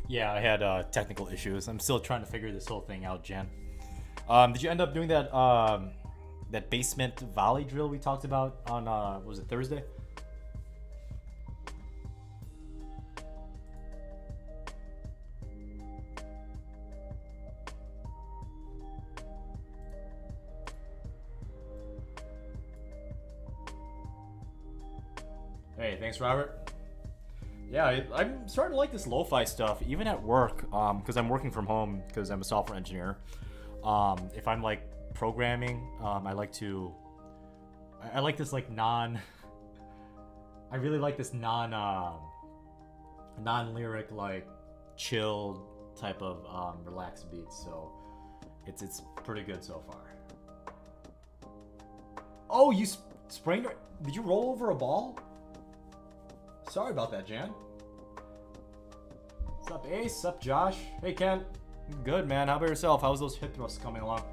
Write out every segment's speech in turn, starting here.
Yeah, I had technical issues. I'm still trying to figure this whole thing out, Jen. Did you end up doing that basement volley drill we talked about on was it Thursday? Hey, thanks, Robert. Yeah, I'm starting to like this lo-fi stuff, even at work, because I'm working from home because I'm a software engineer. If I'm like programming, I like to, I like this like non, I really like this non-lyric like chilled type of relaxed beats. So it's pretty good so far. Oh, you sprained? Did you roll over a ball? Sorry about that, Jan. What's up, Ace? What's up, Josh? Hey, Ken. Good, man. How about yourself? How's those hip thrusts coming along?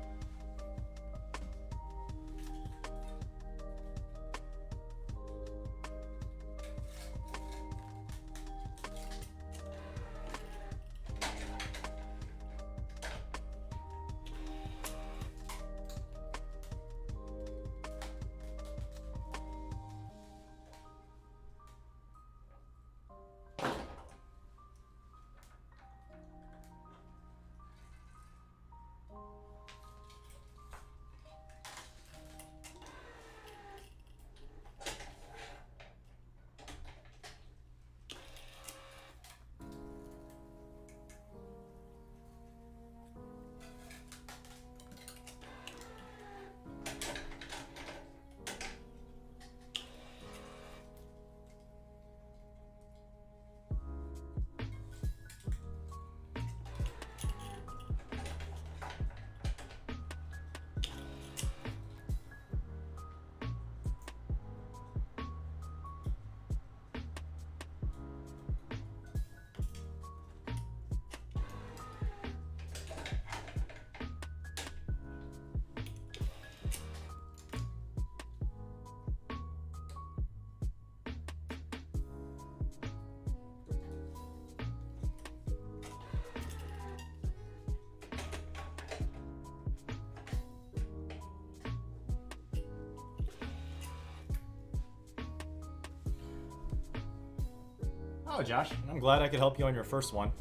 Oh, Josh, I'm glad I could help you on your first one.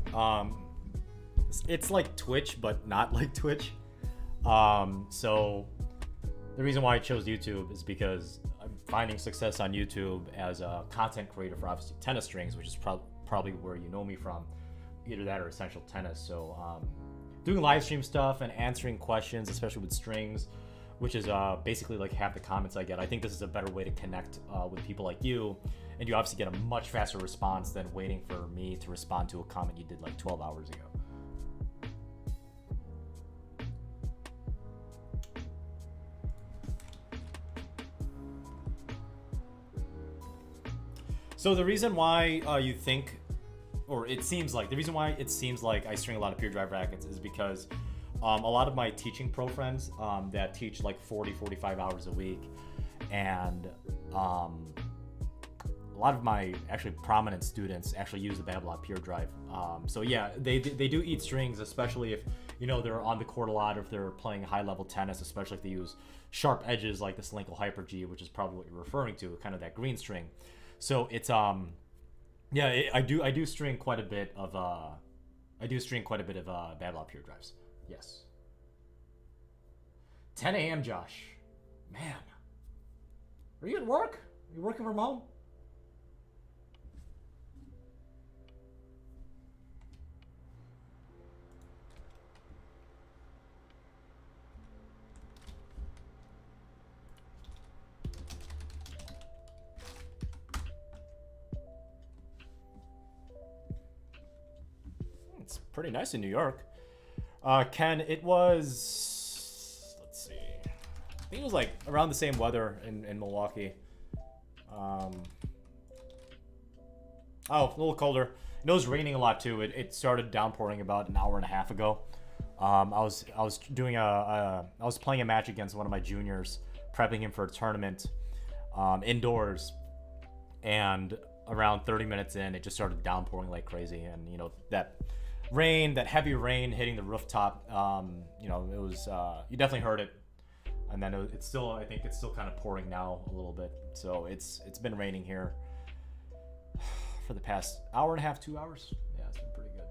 It's like Twitch, but not like Twitch. So the reason why I chose YouTube is because I'm finding success on YouTube as a content creator for obviously tennis strings, which is probably where you know me from, either that or Essential Tennis. So doing live stream stuff and answering questions, especially with strings, which is basically like half the comments I get. I think this is a better way to connect with people like you, and you obviously get a much faster response than waiting for me to respond to a comment you did like 12 hours ago. So the reason why you think, or it seems like, the reason why it seems like I string a lot of pure drive rackets is because a lot of my teaching pro friends that teach like 40, 45 hours a week, and a lot of my actually prominent students actually use the Babylon Pure Drive. So yeah, they do eat strings, especially if they're on the court a lot, or if they're playing high level tennis, especially if they use sharp edges like the Slinko Hyper G, which is probably what you're referring to, kind of that green string. So it's yeah, I do string quite a bit of Babylon Pure Drives. Yes. 10 a.m. Josh. Man. Are you at work? Are you working from home? It's pretty nice in New York. Ken, it was, let's see, I think it was like around the same weather in Milwaukee. Oh, a little colder. It was raining a lot too. It started downpouring about an hour and a half ago. I was doing I was playing a match against one of my juniors, prepping him for a tournament, indoors, and around 30 minutes in, it just started downpouring like crazy, and you know that rain, that heavy rain hitting the rooftop. You know, it was you definitely heard it, and then it's still, I think it's still kind of pouring now a little bit. So it's been raining here for the past hour and a half, 2 hours. Yeah, it's been pretty good.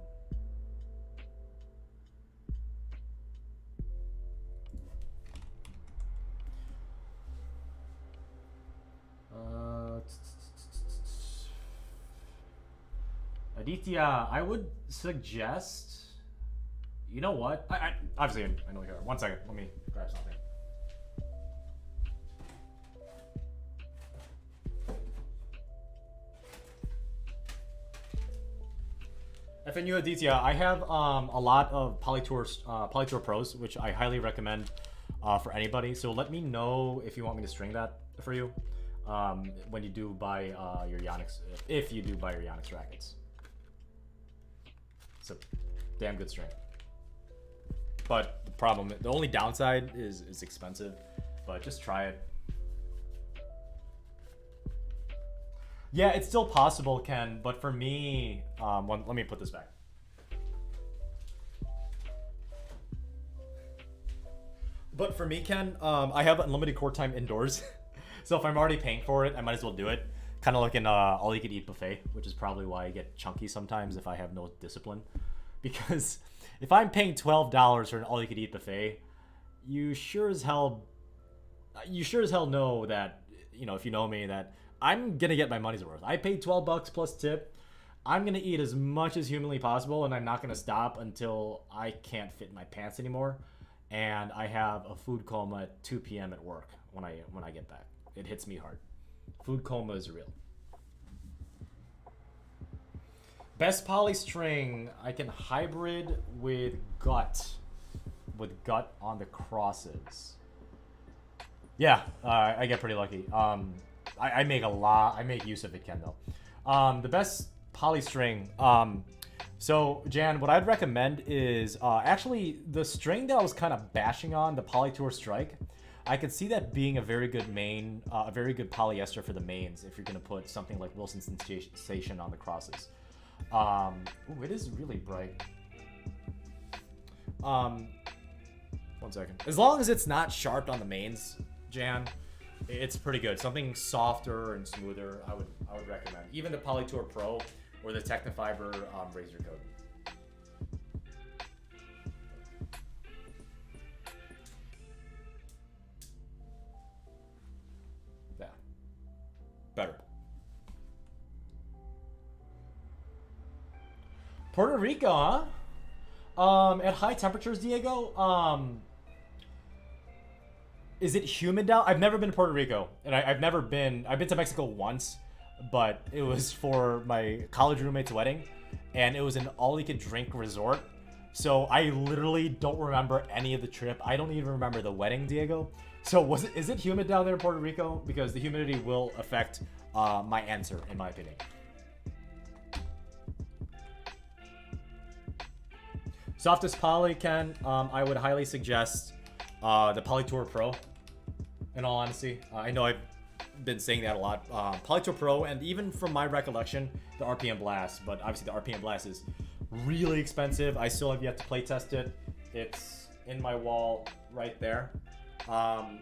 Aditya, I would suggest. You know what? I obviously I know you got. 1 second. Let me grab something. FNU Aditya, I have a lot of Polytour Pros, which I highly recommend for anybody. So let me know if you want me to string that for you when you do buy your Yonex, if you do buy your Yonex rackets. It's a damn good string. But the only downside is expensive. But just try it. Yeah, it's still possible, Ken. But for me, let me put this back. But for me, Ken, I have unlimited court time indoors. So if I'm already paying for it, I might as well do it. Kind of like an all-you-can-eat buffet, which is probably why I get chunky sometimes if I have no discipline. Because if I'm paying $12 for an all-you-can-eat buffet, you sure as hell know that, you know, if you know me, that I'm gonna get my money's worth. I paid $12 plus tip. I'm gonna eat as much as humanly possible, and I'm not gonna stop until I can't fit in my pants anymore, and I have a food coma at 2 p.m. at work when I get back. It hits me hard. Food coma is real. Best poly string, I can hybrid with gut on the crosses. Yeah, I get pretty lucky. I make use of it, Ken, though. The best poly string. So Jan, what I'd recommend is actually the string that I was kind of bashing on, the Polytour Strike. I could see that being a very good main, a very good polyester for the mains if you're gonna put something like Wilson Sensation on the crosses. Ooh, it is really bright. 1 second. As long as it's not sharp on the mains, Jan, it's pretty good. Something softer and smoother, I would recommend. Even the Polytour Pro or the Technifiber Razor Coat. Yeah. Better. Puerto Rico, huh? At high temperatures, Diego, is it humid down? I've never been to Puerto Rico, and I've been to Mexico once, but it was for my college roommate's wedding, and it was an all-you-can-drink resort. So I literally don't remember any of the trip. I don't even remember the wedding, Diego. So is it humid down there in Puerto Rico? Because the humidity will affect my answer, in my opinion. Softest poly, Ken, I would highly suggest the Polytour Pro, in all honesty. I know I've been saying that a lot. Polytour Pro, and even from my recollection, the RPM Blast, but obviously the RPM Blast is really expensive. I still have yet to play test it. It's in my wall right there.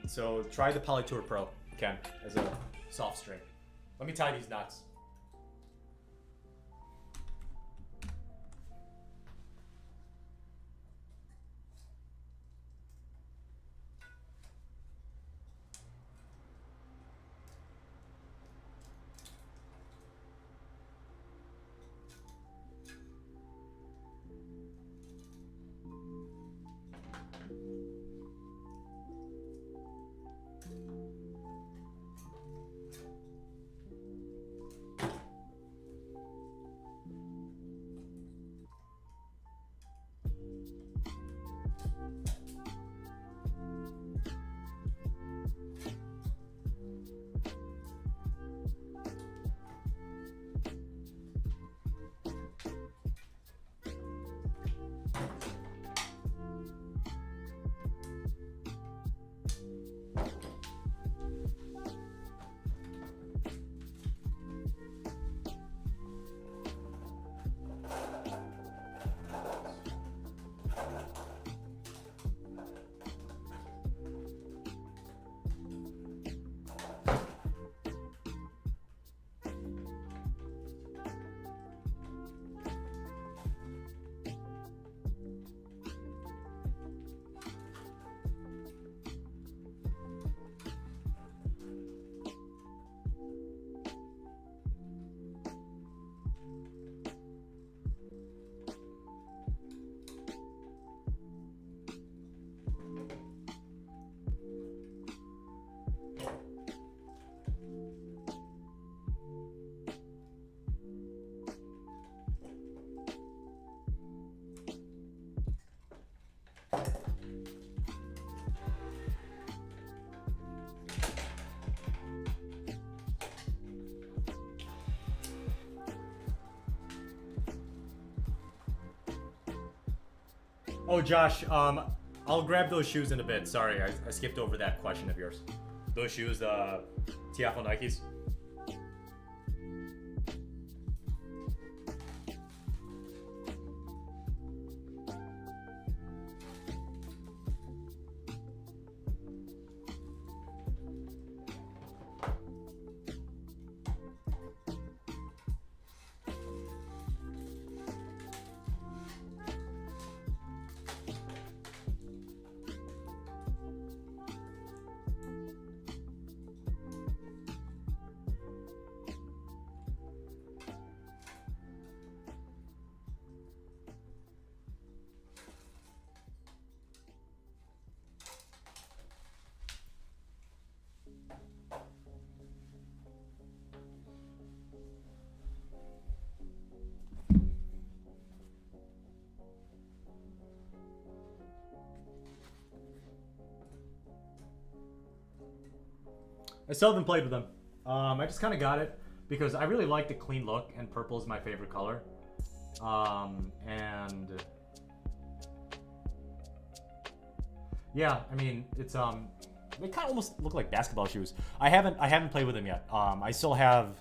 So try the Polytour Pro, Ken, as a soft string. Let me tie these knots. Oh, Josh, I'll grab those shoes in a bit. Sorry, I skipped over that question of yours. Those shoes, Tiafo Nikes. I still haven't played with them. I just kind of got it because I really like the clean look, and purple is my favorite color. And yeah, I mean, it's they kind of almost look like basketball shoes. I haven't played with them yet. I still have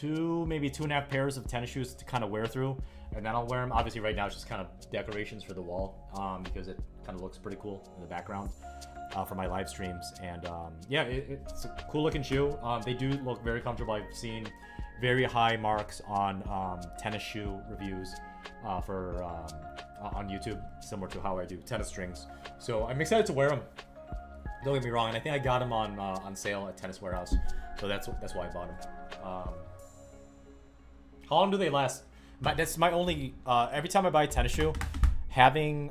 maybe 2.5 pairs of tennis shoes to kind of wear through, and then I'll wear them. Obviously, right now it's just kind of decorations for the wall, because it kind of looks pretty cool in the background. For my live streams, and yeah, it's a cool looking shoe. They do look very comfortable. I've seen very high marks on tennis shoe reviews for on YouTube, similar to how I do tennis strings. So I'm excited to wear them. Don't get me wrong, and I think I got them on sale at Tennis Warehouse, so that's why I bought them. How long do they last? That's my only. Every time I buy a tennis shoe, having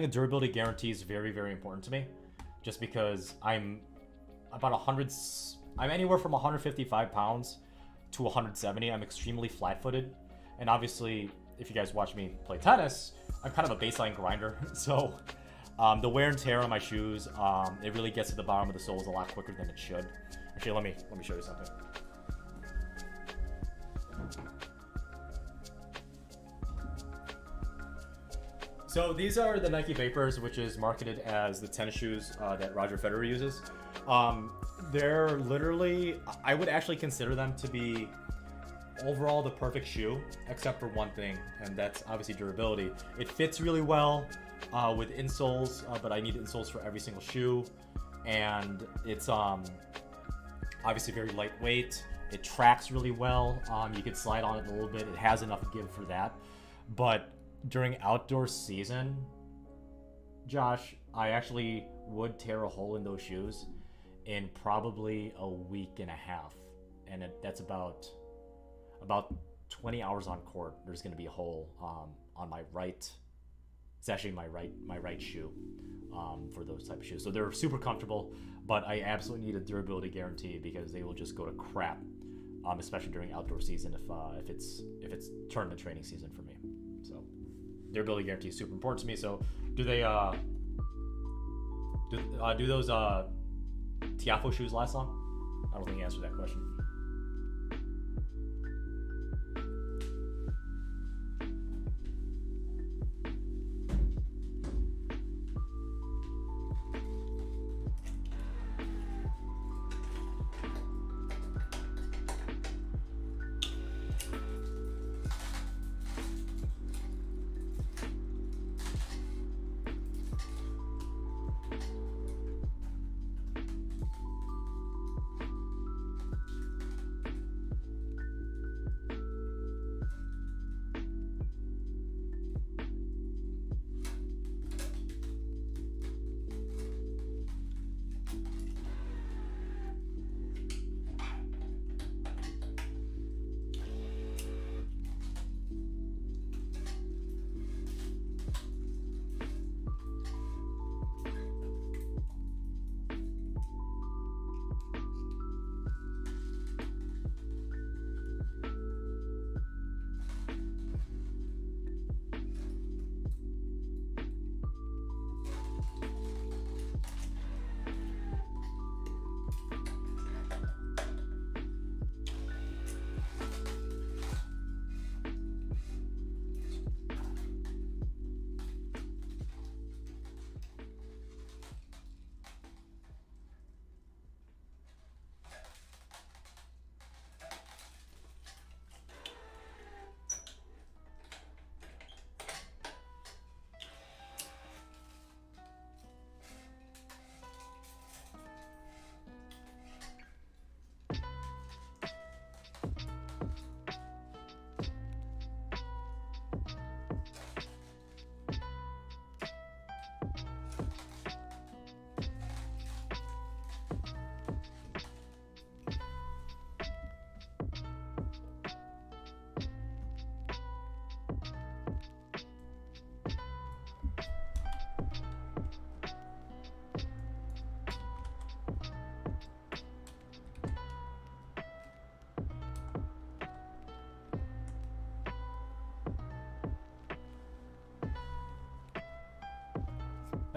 a durability guarantee is very, very important to me, just because I'm anywhere from 155 pounds to 170. I'm extremely flat-footed, and obviously, if you guys watch me play tennis, I'm kind of a baseline grinder. So the wear and tear on my shoes, it really gets to the bottom of the soles a lot quicker than it should. Actually, let me show you something. So these are the Nike Vapors, which is marketed as the tennis shoes that Roger Federer uses. They're literally, I would actually consider them to be overall the perfect shoe, except for one thing, and that's obviously durability. It fits really well with insoles, but I need insoles for every single shoe, and it's obviously very lightweight. It tracks really well. You can slide on it a little bit. It has enough give for that, but during outdoor season, Josh, I actually would tear a hole in those shoes in probably a week and a half, and that's about 20 hours on court. There's going to be a hole on my right. It's actually my right shoe for those type of shoes. So they're super comfortable, but I absolutely need a durability guarantee because they will just go to crap, especially during outdoor season if it's tournament training season for me. So durability guarantee is super important to me. So do they do those Tiafo shoes last long? I don't think you answered that question.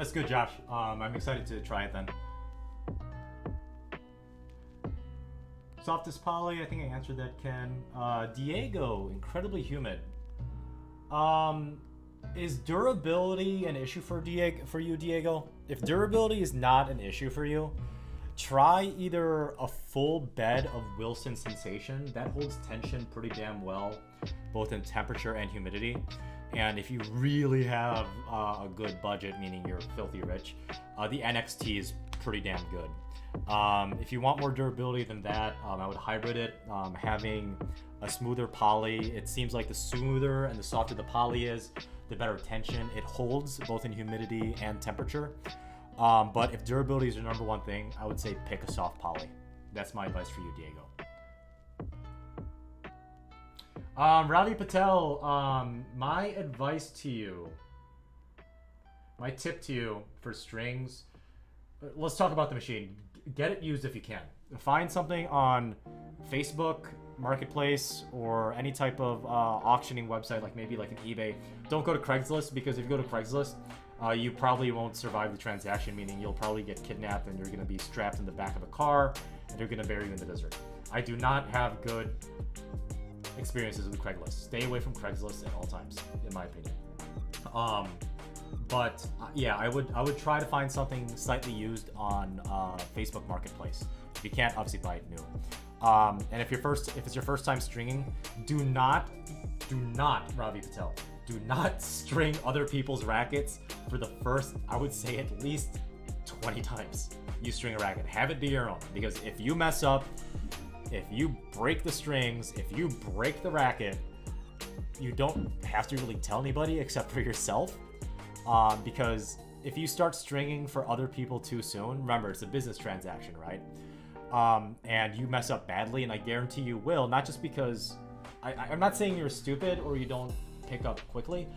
That's good, Josh. I'm excited to try it then. Softest poly, I think I answered that, Ken. Diego, incredibly humid. Is durability an issue for you, Diego? If durability is not an issue for you, try either a full bed of Wilson Sensation. That holds tension pretty damn well, both in temperature and humidity. And if you really have a good budget, meaning you're filthy rich, the NXT is pretty damn good. If you want more durability than that, I would hybrid it. Having a smoother poly, it seems like the smoother and the softer the poly is, the better tension it holds, both in humidity and temperature. But if durability is your number one thing, I would say pick a soft poly. That's my advice for you, Diego. Ravi Patel, my advice to you, my tip to you for strings, let's talk about the machine. Get it used if you can. Find something on Facebook Marketplace or any type of auctioning website, like maybe like an eBay. Don't go to Craigslist, because if you go to Craigslist, you probably won't survive the transaction, meaning you'll probably get kidnapped and you're going to be strapped in the back of a car and they're going to bury you in the desert. I do not have good experiences with Craigslist. Stay away from Craigslist at all times, in my opinion. But yeah, I would try to find something slightly used on Facebook Marketplace. If you can't, obviously buy it new. And if it's your first time stringing, do not, Ravi Patel, do not string other people's rackets for the first, I would say, at least 20 times you string a racket. Have it be your own, because if you mess up, if you break the strings, if you break the racket, you don't have to really tell anybody except for yourself. Because if you start stringing for other people too soon, remember, it's a business transaction, right? And you mess up badly, and I guarantee you will, not just because I'm not saying you're stupid or you don't pick up quickly,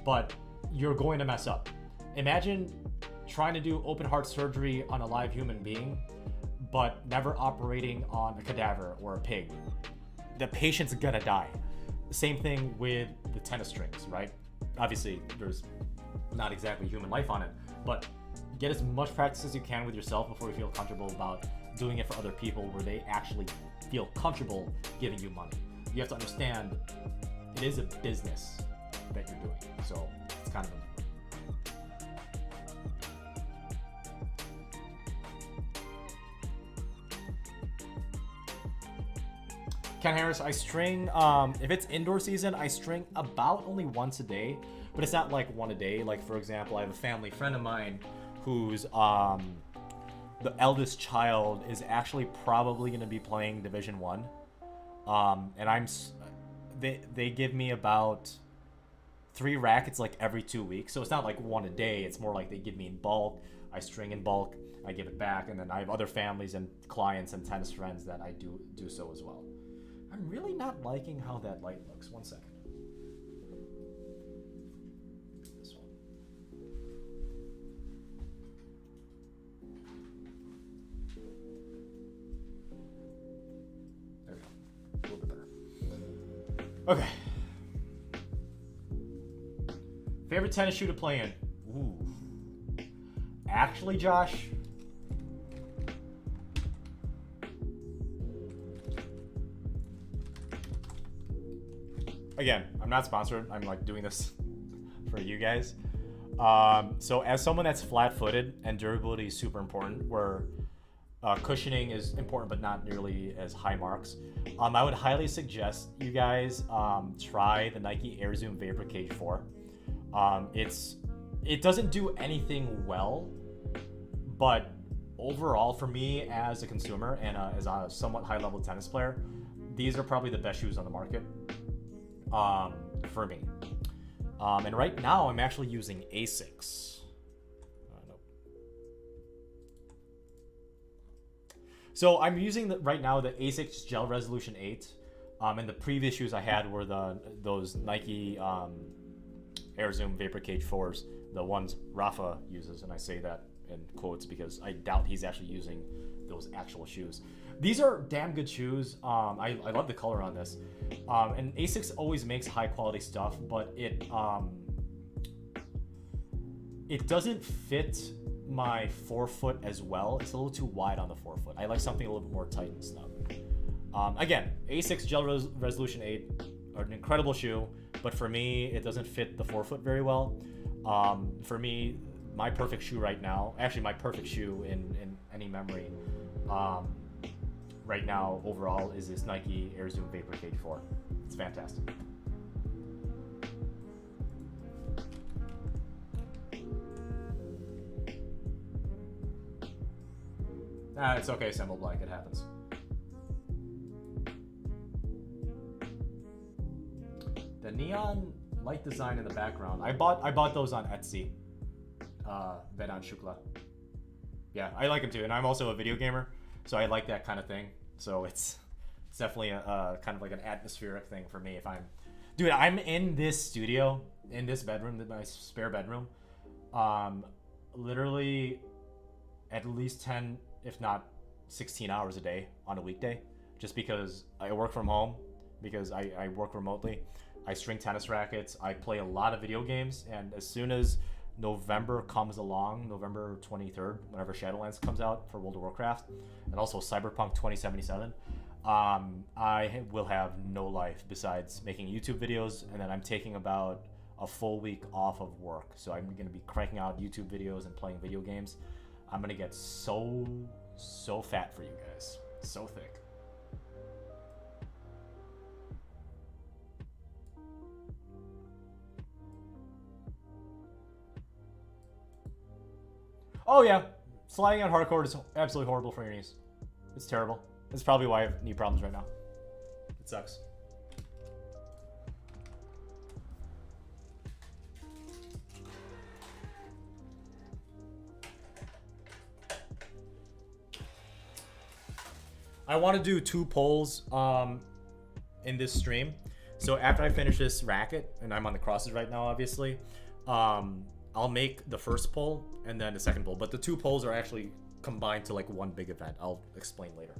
but you're going to mess up. Imagine trying to do open heart surgery on a live human being, but never operating on a cadaver or a pig. The patient's gonna die. Same thing with the tennis strings, right? Obviously, there's not exactly human life on it, but get as much practice as you can with yourself before you feel comfortable about doing it for other people, where they actually feel comfortable giving you money. You have to understand it is a business that you're doing, so it's kind of important. Ken Harris, I string, if it's indoor season, I string about only once a day, but it's not like one a day. Like, for example, I have a family friend of mine who's, the eldest child is actually probably going to be playing Division 1. And they give me about 3 rackets like every 2 weeks. So it's not like one a day. It's more like they give me in bulk. I string in bulk, I give it back, and then I have other families and clients and tennis friends that I do so as well. I'm really not liking how that light looks. One second. This one. There we go. A little bit better. Okay. Favorite tennis shoe to play in? Ooh. Actually, Josh, again, I'm not sponsored. I'm like doing this for you guys. So as someone that's flat-footed and durability is super important, where cushioning is important but not nearly as high marks, I would highly suggest you guys try the Nike Air Zoom Vapor Cage 4. It doesn't do anything well, but overall for me as a consumer and as a somewhat high-level tennis player, these are probably the best shoes on the market. For me. And right now I'm actually using Asics. Nope. So I'm using right now the Asics Gel Resolution 8. And the previous shoes I had were those Nike Air Zoom Vapor Cage 4s, the ones Rafa uses, and I say that in quotes because I doubt he's actually using those actual shoes. These are damn good shoes. I love the color on this. And Asics always makes high quality stuff, but it doesn't fit my forefoot as well. It's a little too wide on the forefoot. I like something a little bit more tight and snug. Again, A6 Gel Resolution 8 are an incredible shoe, but for me, it doesn't fit the forefoot very well. For me, my perfect shoe right now, actually my perfect shoe in any memory, right now overall is this Nike Air Zoom Vapor KD4. It's fantastic. It's okay, Semble Black, it happens. The neon light design in the background. I bought those on Etsy. Vedant Shukla. Yeah, I like them too, and I'm also a video gamer, so I like that kind of thing. So it's definitely a kind of like an atmospheric thing for me. If I'm in this studio, in this bedroom, my spare bedroom, literally at least 10, if not 16 hours a day on a weekday, just because I work from home, because I work remotely. I string tennis rackets. I play a lot of video games, and as soon as November comes along, November 23rd, whenever Shadowlands comes out for World of Warcraft, and also Cyberpunk 2077, I will have no life besides making YouTube videos, and then I'm taking about a full week off of work. So I'm going to be cranking out YouTube videos and playing video games. I'm going to get so fat for you guys. So thick. Oh yeah, sliding on hardcore is absolutely horrible for your knees. It's terrible. It's probably why I have knee problems right now. It sucks. I want to do 2 polls in this stream. So after I finish this racket, and I'm on the crosses right now, obviously, I'll make the first poll and then the second poll. But the 2 polls are actually combined to like one big event. I'll explain later.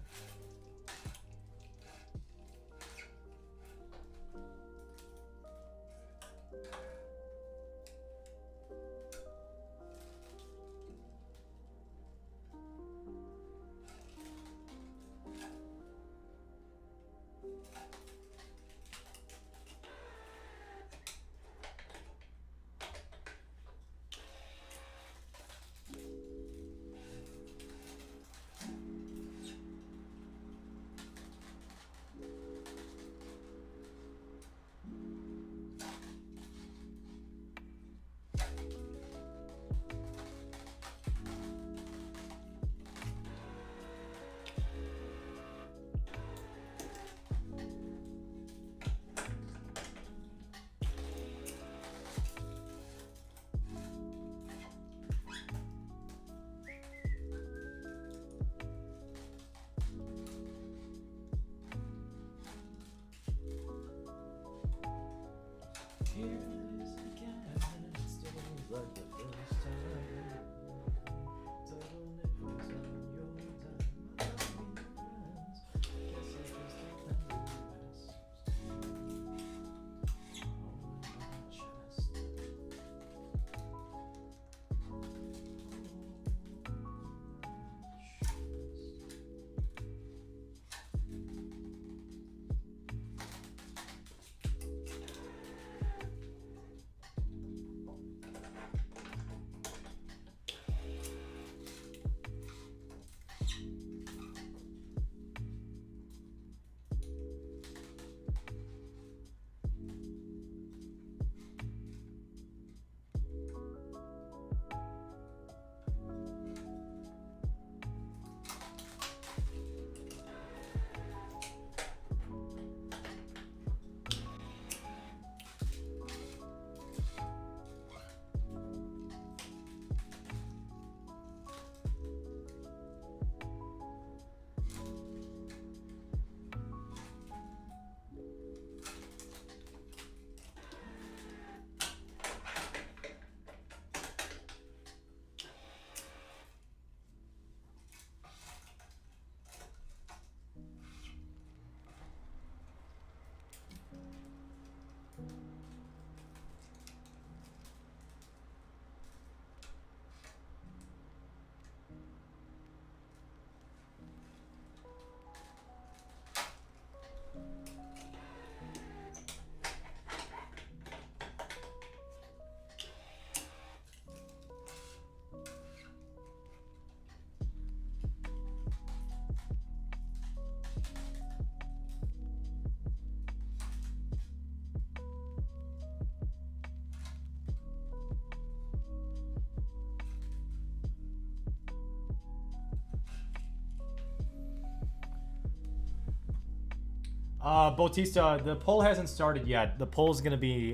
Bautista, the poll hasn't started yet. The poll's gonna be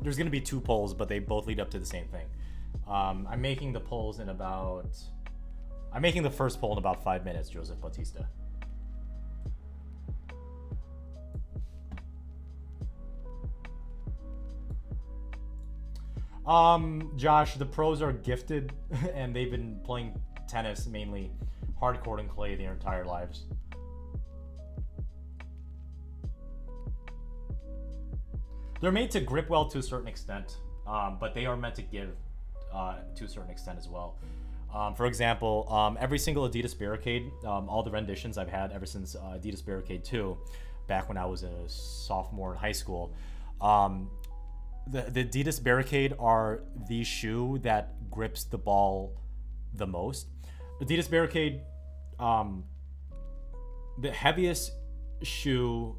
there's gonna be two polls, but they both lead up to the same thing. I'm making the polls in about. I'm making the first poll in about 5 minutes, Joseph Bautista. Josh, the pros are gifted, and they've been playing tennis mainly, hardcourt and clay their entire lives. They're made to grip well to a certain extent, but they are meant to give to a certain extent as well. For example, every single Adidas Barricade, all the renditions I've had ever since Adidas Barricade 2, back when I was a sophomore in high school, the Adidas Barricade are the shoe that grips the ball the most. Adidas Barricade, the heaviest shoe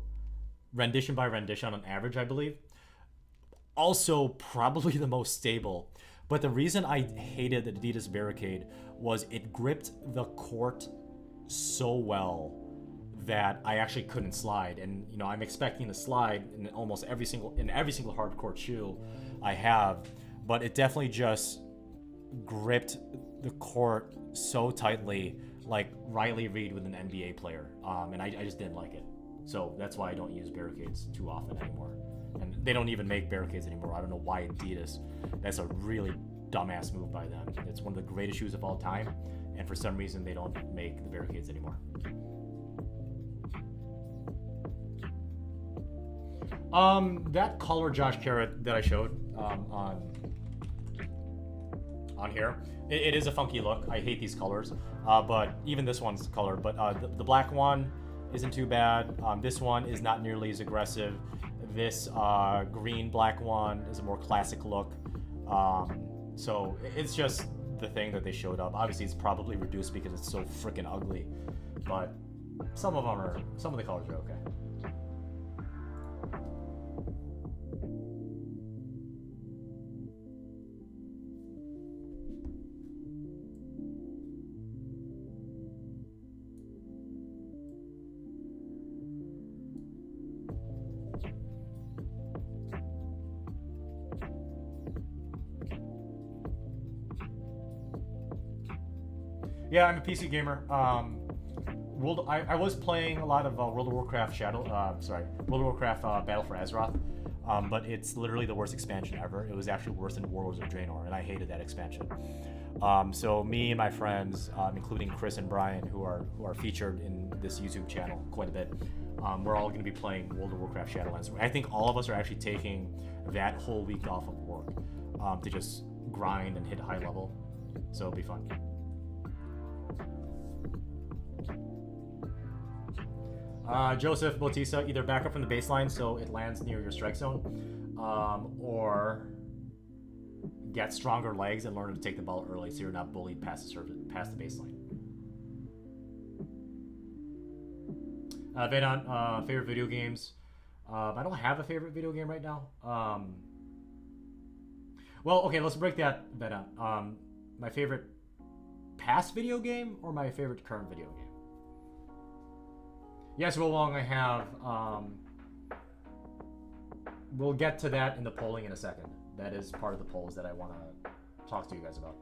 rendition by rendition on average, I believe. Also, probably the most stable. But the reason I hated the Adidas Barricade was it gripped the court so well that I actually couldn't slide. And you know, I'm expecting to slide in almost every single hard court shoe I have, but it definitely just gripped the court so tightly, like Riley Reid with an NBA player. And I just didn't like it. So that's why I don't use Barricades too often anymore. And they don't even make Barricades anymore. I don't know why Adidas. That's a really dumbass move by them. It's one of the greatest shoes of all time, and for some reason they don't make the Barricades anymore. That color Josh Carrot that I showed on here, it is a funky look. I hate these colors, but even this one's color. But the black one isn't too bad. This one is not nearly as aggressive. This green black one is a more classic look. So it's just the thing that they showed up. Obviously, it's probably reduced because it's so freaking ugly, but some of the colors are okay. Yeah, I'm a PC gamer. I was playing a lot of World of Warcraft World of Warcraft Battle for Azeroth, but it's literally the worst expansion ever. It was actually worse than Warlords of Draenor, and I hated that expansion. So me and my friends, including Chris and Brian, who are featured in this YouTube channel quite a bit, we're all going to be playing World of Warcraft Shadowlands. I think all of us are actually taking that whole week off of work to just grind and hit high level. So it'll be fun. Joseph Bautista, either back up from the baseline so it lands near your strike zone, or get stronger legs and learn to take the ball early so you're not bullied past the baseline. Vedant, favorite video games. I don't have a favorite video game right now. Well, okay, let's break that Vedant. My favorite past video game or my favorite current video game? Yes, Will Long, I have. We'll get to that in the polling in a second. That is part of the polls that I want to talk to you guys about.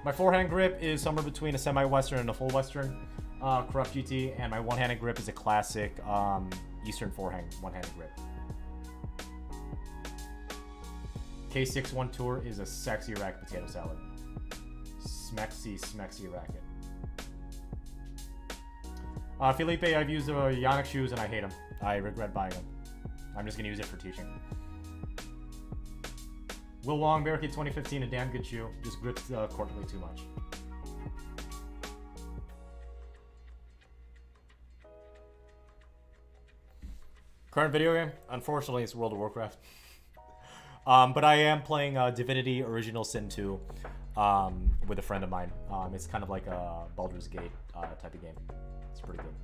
My forehand grip is somewhere between a semi-western and a full western Corrupt GT, and my one-handed grip is a classic Eastern forehand one-handed grip. K61 Tour is a sexy rack potato salad. Smexy racket. Felipe, I've used the Yannick shoes and I hate them. I regret buying them. I'm just going to use it for teaching. Will Long, Barricade 2015, a damn good shoe. Just grips the court way too much. Current video game? Unfortunately, it's World of Warcraft. But I am playing Divinity Original Sin 2 with a friend of mine. It's kind of like a Baldur's Gate type of game. It's pretty good.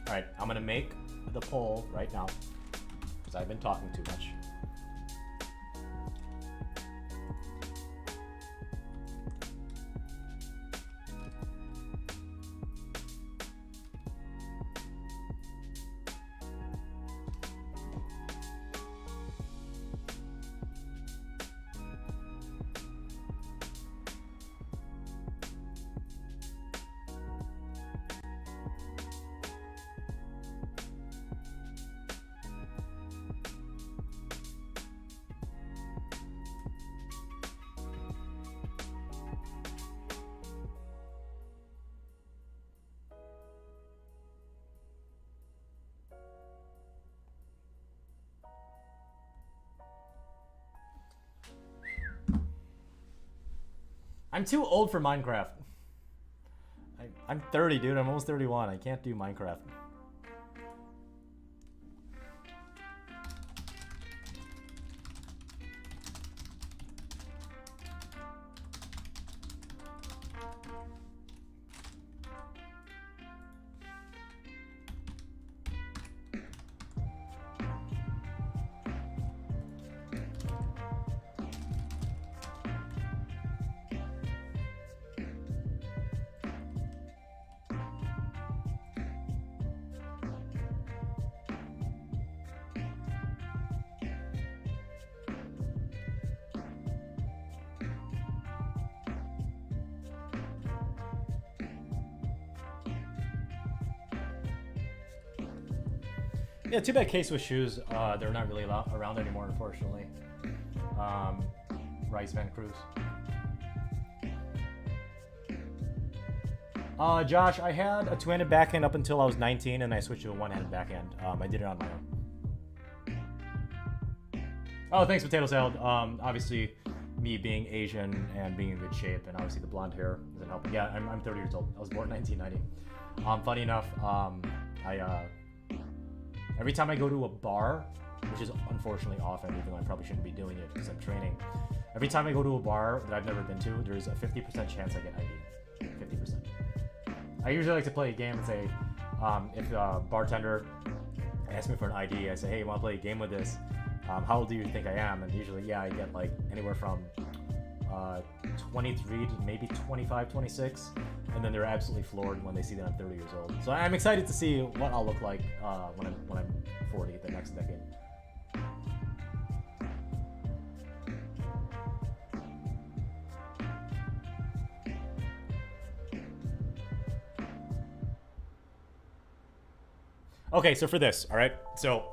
All right, I'm gonna make the poll right now because I've been talking too much. I'm too old for Minecraft. I'm 30, dude. I'm almost 31. I can't do Minecraft. Yeah, too bad Case with shoes. They're not really around anymore, unfortunately. Rice Van Cruz. Josh, I had a two-handed backhand up until I was 19, and I switched to a one-handed backhand. I did it on my own. Oh, thanks, Potato Salad. Obviously, me being Asian and being in good shape, and obviously the blonde hair isn't helping. Yeah, I'm 30 years old. I was born in 1990. Funny enough, every time I go to a bar, which is unfortunately often, even though I probably shouldn't be doing it because I'm training, every time I go to a bar that I've never been to, there's a 50% chance I get ID. 50%. I usually like to play a game and say, if a bartender asks me for an ID, I say, hey, you want to play a game with this? How old do you think I am? And usually, yeah, I get like anywhere from 23 to maybe 25, 26. And then they're absolutely floored when they see that I'm 30 years old. So I'm excited to see what I'll look like when I'm 40 the next decade. Okay, so for this, all right. So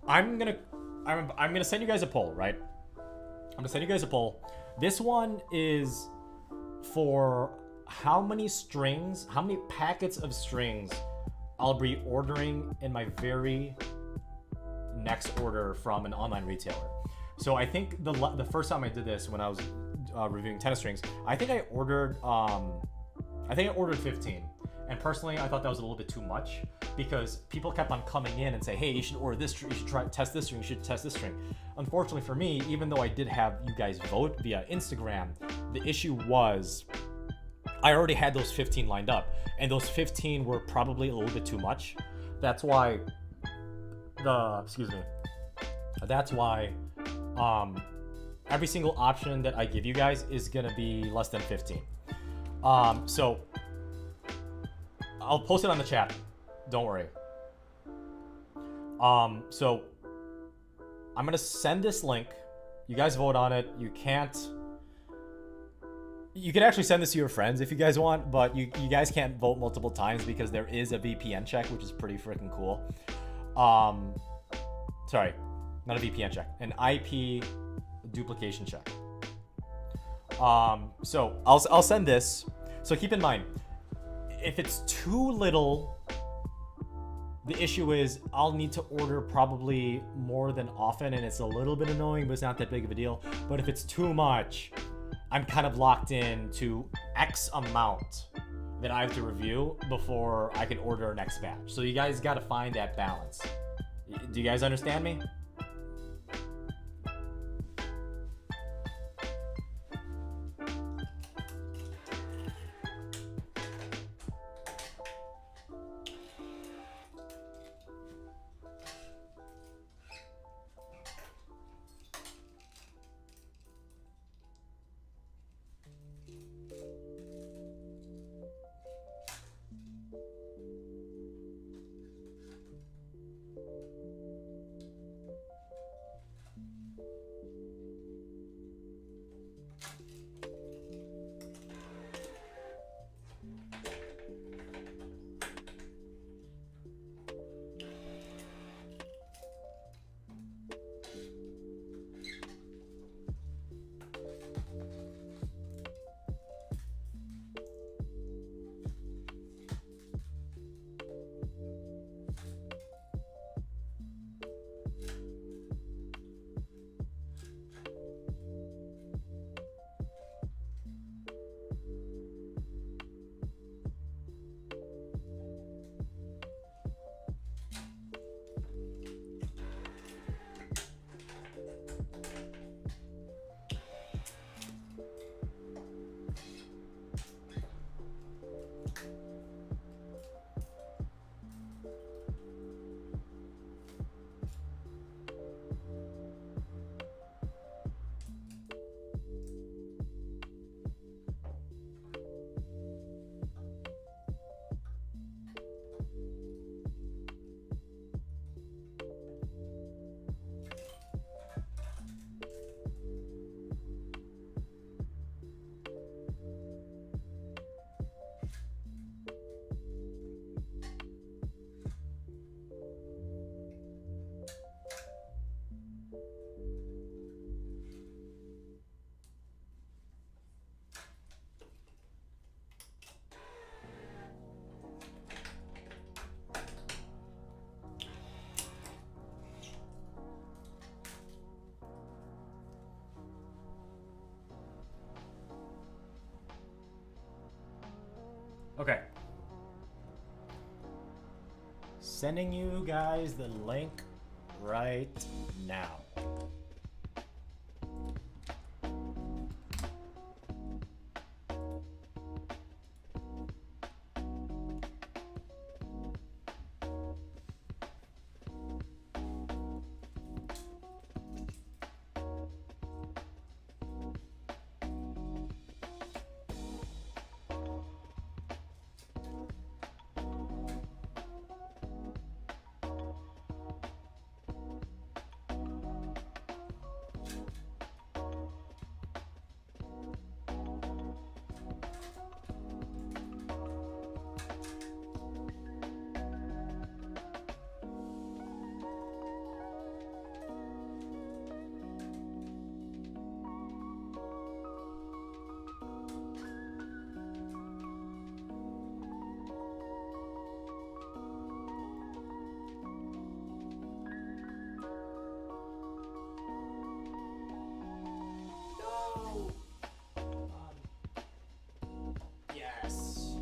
I'm gonna send you guys a poll, right? I'm gonna send you guys a poll. This one is for how many strings, how many packets of strings I'll be ordering in my very next order from an online retailer. So I think the first time I did this, when I was reviewing tennis strings, I think I ordered 15. And personally, I thought that was a little bit too much because people kept on coming in and say, hey, you should order this string, you should test this string, you should test this string. Unfortunately for me, even though I did have you guys vote via Instagram, the issue was I already had those 15 lined up, and those 15 were probably a little bit too much. That's why every single option that I give you guys is gonna be less than 15. So I'll post it on the chat. Don't worry. So I'm gonna send this link. You guys vote on it. You can actually send this to your friends if you guys want, but you guys can't vote multiple times because there is a VPN check, which is pretty freaking cool. Sorry, not a VPN check, an IP duplication check. So I'll send this. So keep in mind, if it's too little, the issue is I'll need to order probably more than often, and it's a little bit annoying, but it's not that big of a deal. But if it's too much, I'm kind of locked in to X amount that I have to review before I can order our next batch. So you guys got to find that balance. Do you guys understand me? Okay. Sending you guys the link right now. Yes.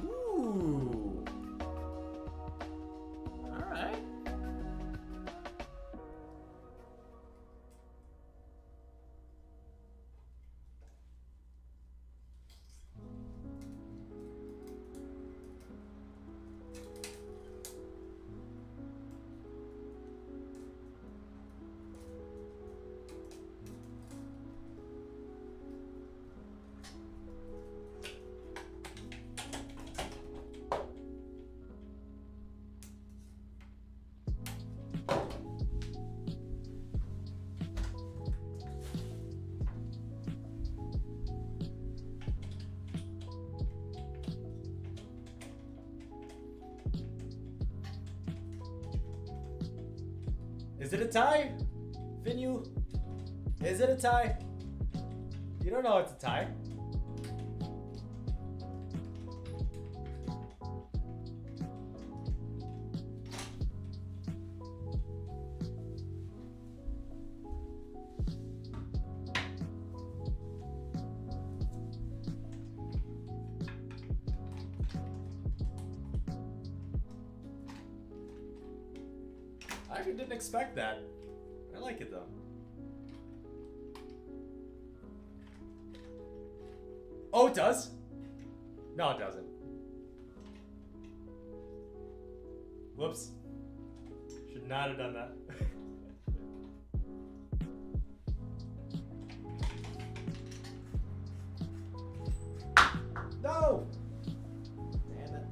Ooh. All right. Is it a tie? Vinu? Is it a tie? You don't know it's a tie. I actually didn't expect that. I like it though. Oh, it does? No, it doesn't. Whoops. Should not have done that. No! Damn it.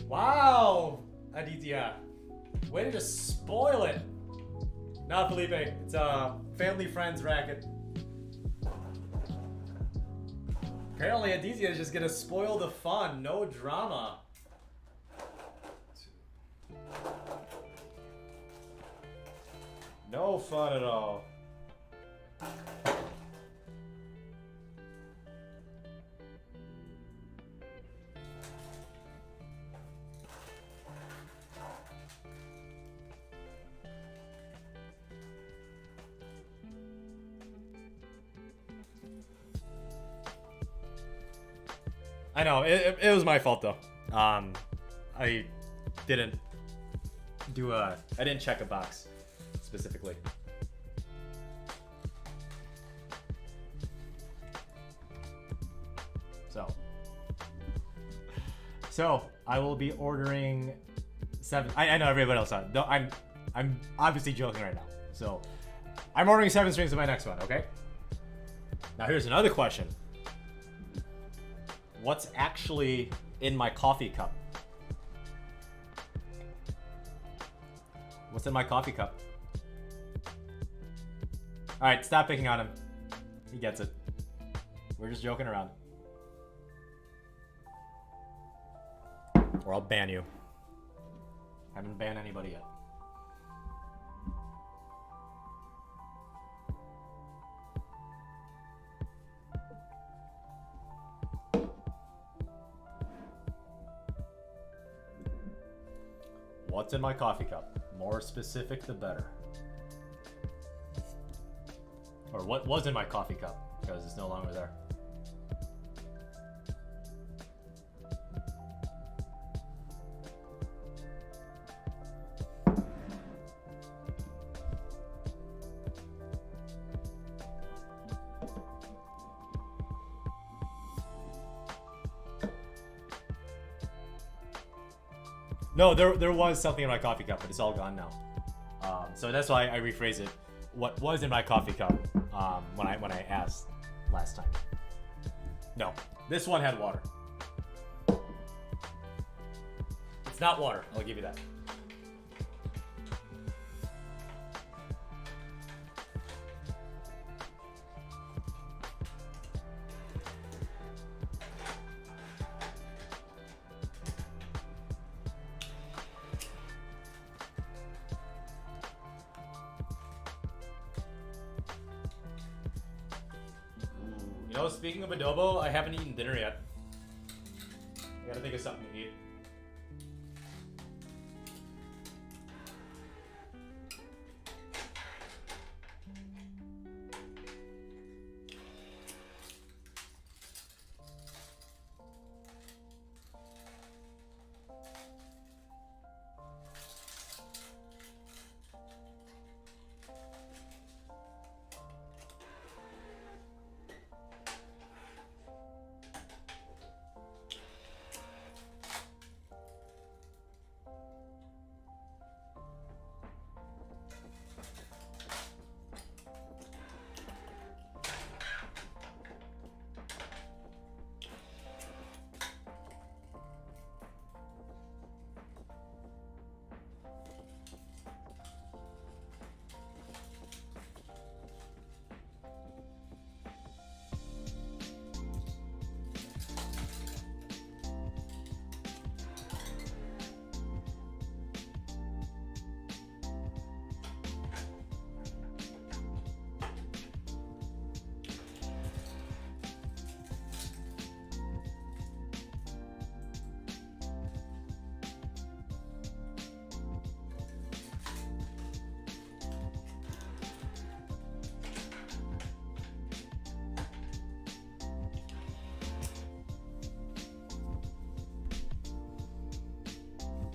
Wow, Aditya. Way to just spoil it. Not Felipe. It's a family friend's racket. Apparently Aditya is just gonna spoil the fun. No drama. No fun at all. I know, it was my fault though. I didn't do I didn't check a box specifically. So I will be ordering 7. I know everybody else. No, I'm obviously joking right now. So I'm ordering 7 strings in my next one. Okay. Now here's another question. What's actually in my coffee cup? What's in my coffee cup? All right, stop picking on him. He gets it. We're just joking around. Or I'll ban you. Haven't banned anybody yet. What's in my coffee cup? More specific, the better. Or what was in my coffee cup, because it's no longer there. No, there was something in my coffee cup, but it's all gone now. So that's why I rephrase it. What was in my coffee cup when I asked last time? No, this one had water. It's not water. I'll give you that. You know, speaking of adobo, I haven't eaten dinner yet. I gotta think of something to eat.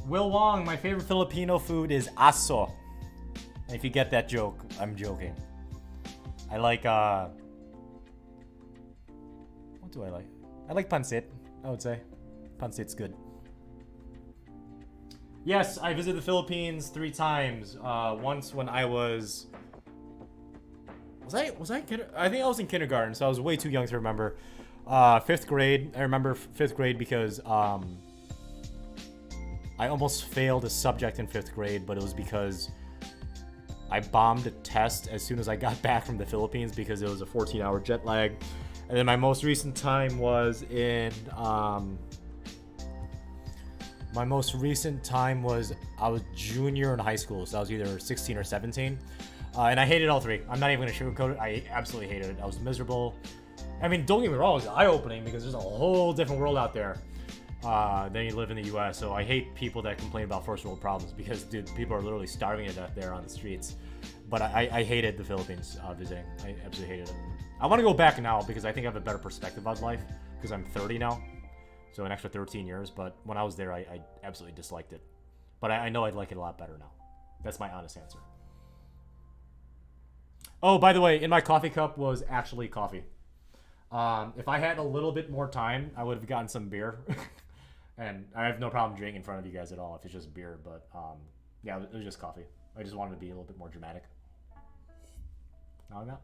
Will Wong, my favorite Filipino food is aso. And if you get that joke, I'm joking. I like, what do I like? I like pancit, I would say. Pancit's good. Yes, I visited the Philippines 3 times. Once when I was I think I was in kindergarten, so I was way too young to remember. 5th grade, I remember 5th grade because, I almost failed a subject in 5th grade, but it was because I bombed a test as soon as I got back from the Philippines because it was a 14-hour jet lag. And then my most recent time was in, I was junior in high school, so I was either 16 or 17. And I hated all 3. I'm not even gonna sugarcoat it. I absolutely hated it. I was miserable. I mean, don't get me wrong, it was eye-opening because there's a whole different world out there. Then you live in the US, so I hate people that complain about first world problems because, dude, people are literally starving to death there on the streets. But I hated the Philippines visiting. I absolutely hated it. I want to go back now because I think I have a better perspective on life because I'm 30 now, so an extra 13 years. But when I was there, I absolutely disliked it. But I know I'd like it a lot better now. That's my honest answer. Oh, by the way, in my coffee cup was actually coffee. If I had a little bit more time, I would have gotten some beer. And I have no problem drinking in front of you guys at all if it's just beer. But yeah, it was just coffee. I just wanted to be a little bit more dramatic. Now I'm out.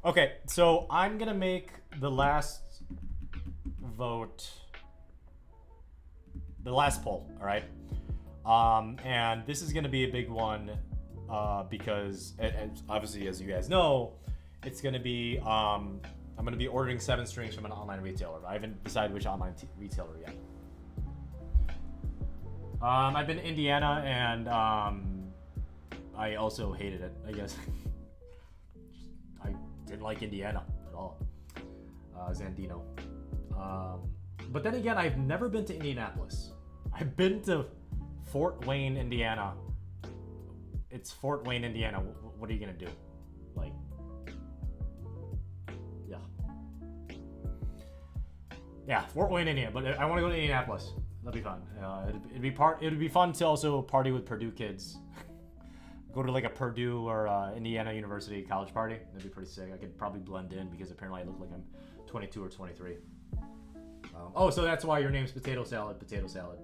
Okay, so I'm gonna make the last vote, the last poll. All right, and this is gonna be a big one because, obviously, as you guys know, it's gonna be I'm gonna be ordering 7 strings from an online retailer. I haven't decided which online retailer yet. I've been to Indiana, and I also hated it, I guess. I didn't like Indiana at all. Zandino. But then again, I've never been to Indianapolis. I've been to Fort Wayne, Indiana. It's Fort Wayne, Indiana. What are you gonna do? Like, yeah, Fort Wayne, Indiana. But I want to go to Indianapolis. That'd be fun. It'd be fun to also party with Purdue kids. Go to like a Purdue or Indiana University college party. That'd be pretty sick. I could probably blend in because apparently I look like I'm 22 or 23. Oh, so that's why your name's Potato Salad. Potato Salad.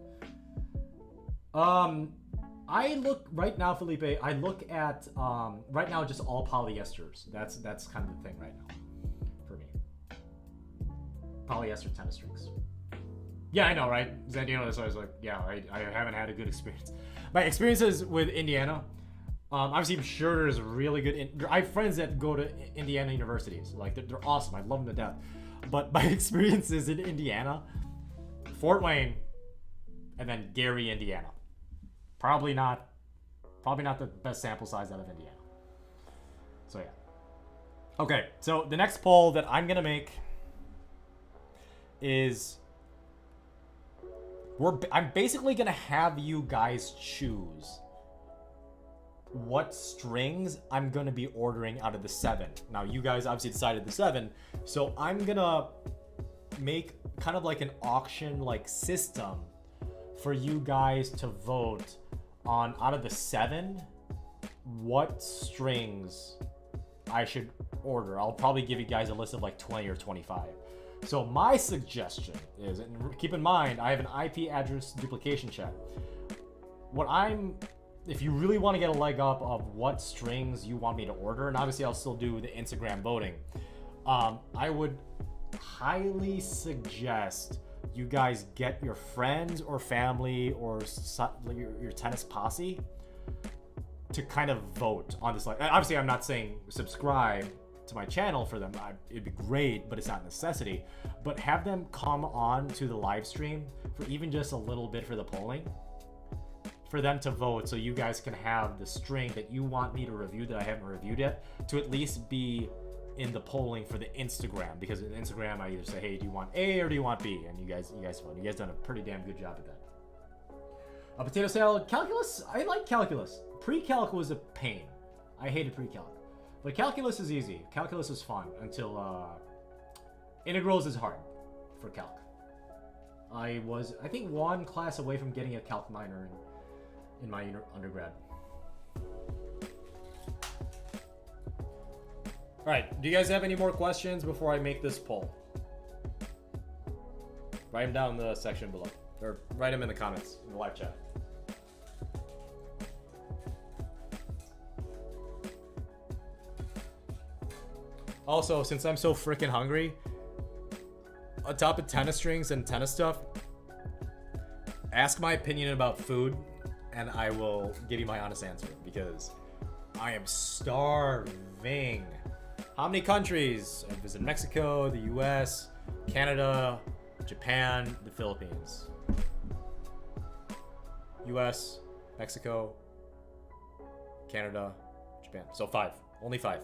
I look right now, Felipe. I look at right now just all polyesters. That's kind of the thing right now for me. Polyester tennis strings. Yeah, I know, right? Zandino, that's why I was like, yeah, I haven't had a good experience. My experiences with Indiana, obviously, I'm sure there's really good. I have friends that go to Indiana universities. Like, they're awesome. I love them to death. But my experiences in Indiana, Fort Wayne, and then Gary, Indiana. Probably not the best sample size out of Indiana. So yeah. Okay, so the next poll that I'm gonna make is I'm basically gonna have you guys choose what strings I'm gonna be ordering out of the 7. Now you guys obviously decided the 7, so I'm gonna make kind of like an auction like system for you guys to vote on out of the 7 what strings I should order. I'll probably give you guys a list of like 20 or 25. So my suggestion is, and keep in mind, I have an IP address duplication check. If you really want to get a leg up of what strings you want me to order, and obviously I'll still do the Instagram voting, I would highly suggest you guys get your friends or family or your tennis posse to kind of vote on this. Like, obviously I'm not saying subscribe to my channel for them. It'd be great, but it's not a necessity. But have them come on to the live stream for even just a little bit for the polling, for them to vote, so you guys can have the string that you want me to review that I haven't reviewed yet to at least be in the polling for the Instagram. Because in Instagram I either say, hey, do you want A or do you want B? And you guys vote. You guys done a pretty damn good job at that. A potato salad. Calculus, I like calculus. Pre-calc was a pain. I hated pre-calc. But calculus is easy. Calculus is fun until integrals is hard for calc. I think 1 class away from getting a calc minor in my undergrad. All right, do you guys have any more questions before I make this poll? Write them down in the section below, or write them in the comments in the live chat. Also, since I'm so freaking hungry, on top of tennis strings and tennis stuff, ask my opinion about food, and I will give you my honest answer, because I am starving. How many countries? I visited Mexico, the US, Canada, Japan, the Philippines. US, Mexico, Canada, Japan. So 5. Only 5.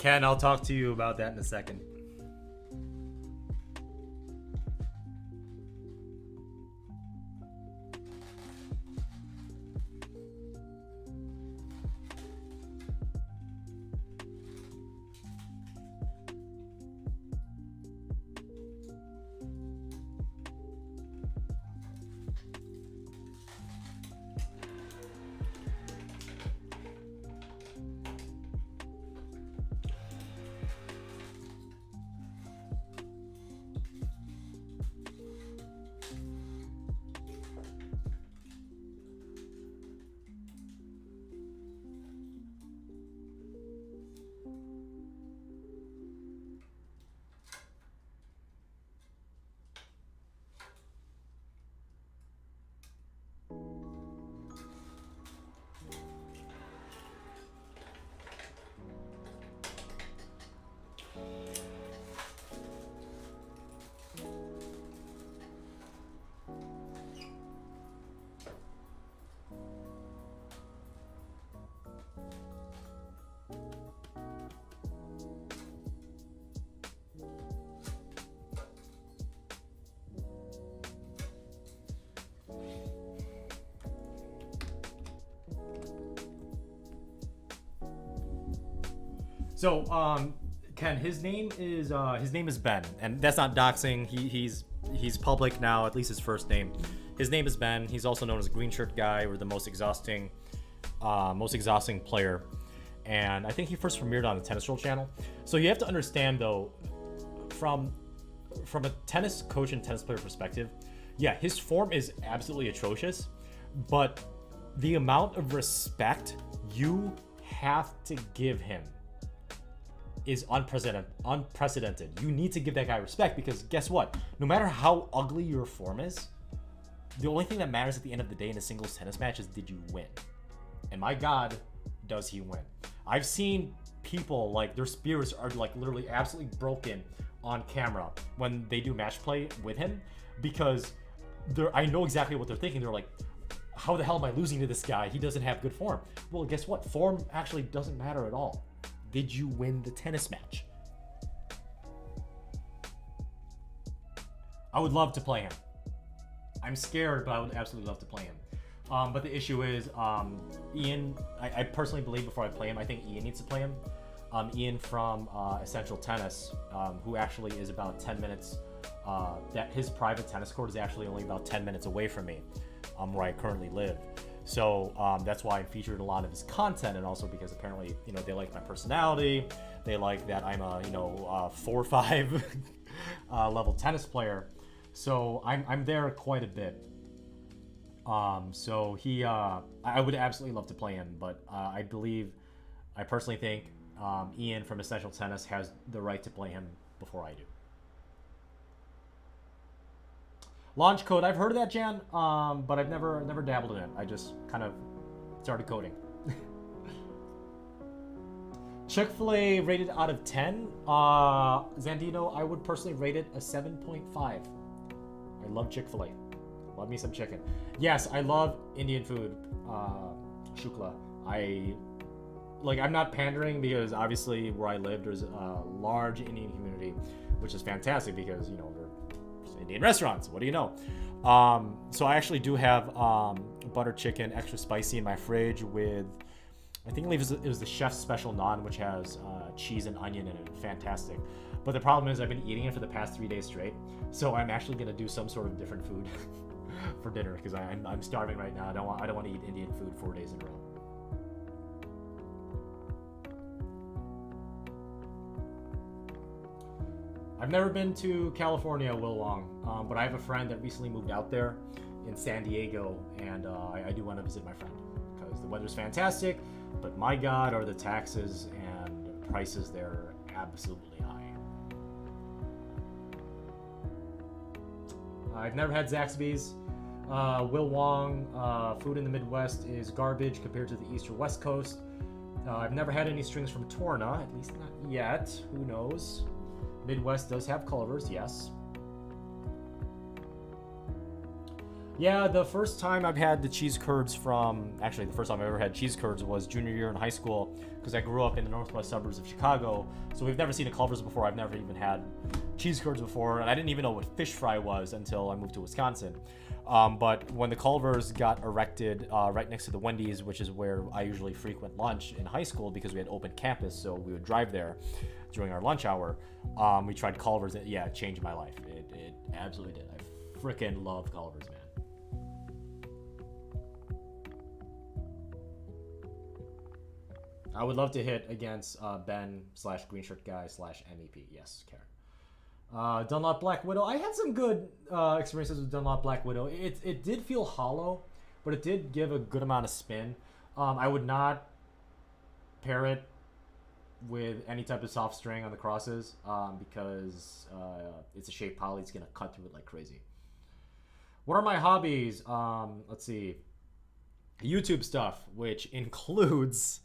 Ken, I'll talk to you about that in a second. So, Ken, his name is Ben, and that's not doxing. He's public now, at least his first name. His name is Ben. He's also known as Green Shirt Guy, or the most exhausting player. And I think he first premiered on the Tennis Roll channel. So you have to understand, though, from a tennis coach and tennis player perspective, yeah, his form is absolutely atrocious, but the amount of respect you have to give him is unprecedented. You need to give that guy respect, because guess what? No matter how ugly your form is, the only thing that matters at the end of the day in a singles tennis match is, did you win? And my God, does he win. I've seen people, like, their spirits are like literally absolutely broken on camera when they do match play with him, because I know exactly what they're thinking. They're like, how the hell am I losing to this guy? He doesn't have good form. Well, guess what? Form actually doesn't matter at all. Did you win the tennis match? I would love to play him. I'm scared, but I would absolutely love to play him. But the issue is, Ian, I personally believe before I play him, I think Ian needs to play him. Ian from Essential Tennis, who actually is about 10 minutes, that his private tennis court is actually only about 10 minutes away from me, where I currently live. So that's why I'm featured in a lot of his content, and also because apparently, they like my personality. They like that I'm a, 4 or 5 level tennis player. So I'm there quite a bit. So I would absolutely love to play him, but I personally think Ian from Essential Tennis has the right to play him before I do. Launch code, I've heard of that, Jan, but I've never dabbled in it. I just kind of started coding. Chick-fil-A rated out of 10. Zandino, I would personally rate it a 7.5. I love Chick-fil-A. Love me some chicken. Yes, I love Indian food, Shukla. I'm not pandering, because obviously where I live, there's a large Indian community, which is fantastic because, there's Indian restaurants. What do you know? So I actually do have butter chicken, extra spicy in my fridge with, I think it was the chef's special naan, which has cheese and onion in it. Fantastic. But the problem is I've been eating it for the past 3 days straight. So I'm actually going to do some sort of different food for dinner, because I'm starving right now. I don't want to eat Indian food 4 days in a row. I've never been to California, Will Long, but I have a friend that recently moved out there in San Diego, and I do want to visit my friend because the weather's fantastic, but my God, are the taxes and prices there absolutely high. I've never had Zaxby's. Will Wong, food in the Midwest is garbage compared to the East or West Coast. I've never had any strings from Torna, at least not yet. Who knows? Midwest does have Culver's, yes. Yeah, the first time I've had the cheese curds actually, the first time I ever had cheese curds was junior year in high school because I grew up in the northwest suburbs of Chicago. So we've never seen a Culver's before. I've never even had cheese curds before, and I didn't even know what fish fry was until I moved to Wisconsin. But when the Culver's got erected right next to the Wendy's, which is where I usually frequent lunch in high school because we had open campus, so we would drive there during our lunch hour. We tried Culver's. Yeah, it changed my life. It absolutely did. I freaking love Culver's, man. I would love to hit against Ben/Greenshirt Guy/MEP. Yes, Karen. Dunlop Black Widow. I had some good experiences with Dunlop Black Widow. It did feel hollow, but it did give a good amount of spin. I would not pair it with any type of soft string on the crosses because it's a shape poly. It's going to cut through it like crazy. What are my hobbies? Let's see. YouTube stuff, which includes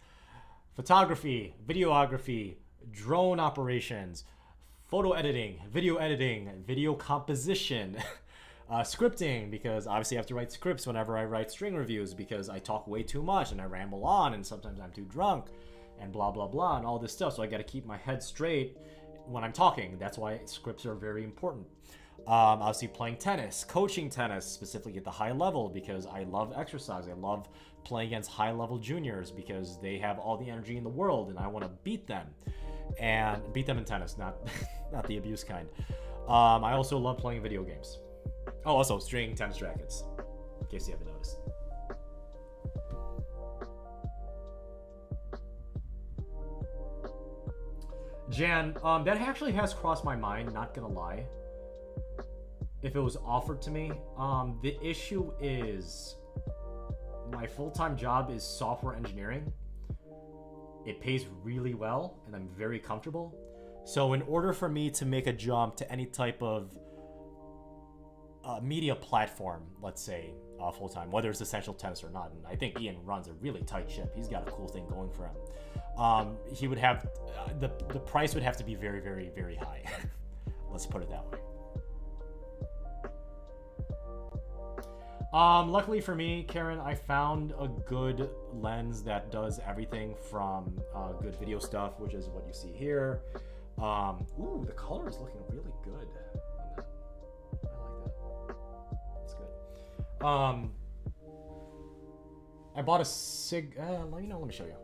photography, videography, drone operations, photo editing, video composition, scripting, because obviously I have to write scripts whenever I write string reviews because I talk way too much and I ramble on and sometimes I'm too drunk and blah, blah, blah, and all this stuff. So I got to keep my head straight when I'm talking. That's why scripts are very important. Obviously playing tennis, coaching tennis, specifically at the high level because I love exercise. I love playing against high level juniors because they have all the energy in the world and I want to beat them in tennis, not the abuse kind. I also love playing video games. Oh, also string tennis rackets, in case you haven't noticed. Jan, that actually has crossed my mind, not gonna lie. If it was offered to me, the issue is my full-time job is software engineering. It pays really well and I'm very comfortable. So in order for me to make a jump to any type of media platform, let's say full-time, whether it's Essential Tennis or not, and I think Ian runs a really tight ship. He's got a cool thing going for him. He would have, the price would have to be very, very, very high. Let's put it that way. Luckily for me, Karen, I found a good lens that does everything from good video stuff, which is what you see here. Ooh, the color is looking really good on that. I like that. That's good. I bought a let me show you.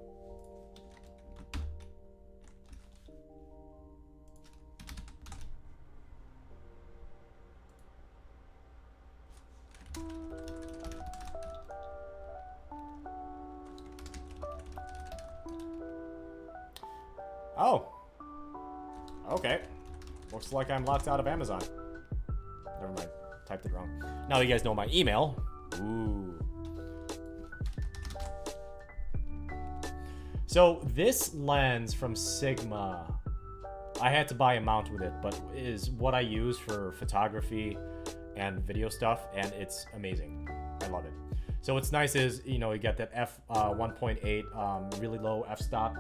Oh. Okay. Looks like I'm locked out of Amazon. Never mind. Typed it wrong. Now you guys know my email. Ooh. So this lens from Sigma, I had to buy a mount with it, but is what I use for photography and video stuff, and it's amazing. I love it. So what's nice is, you get that f1.8 really low f-stop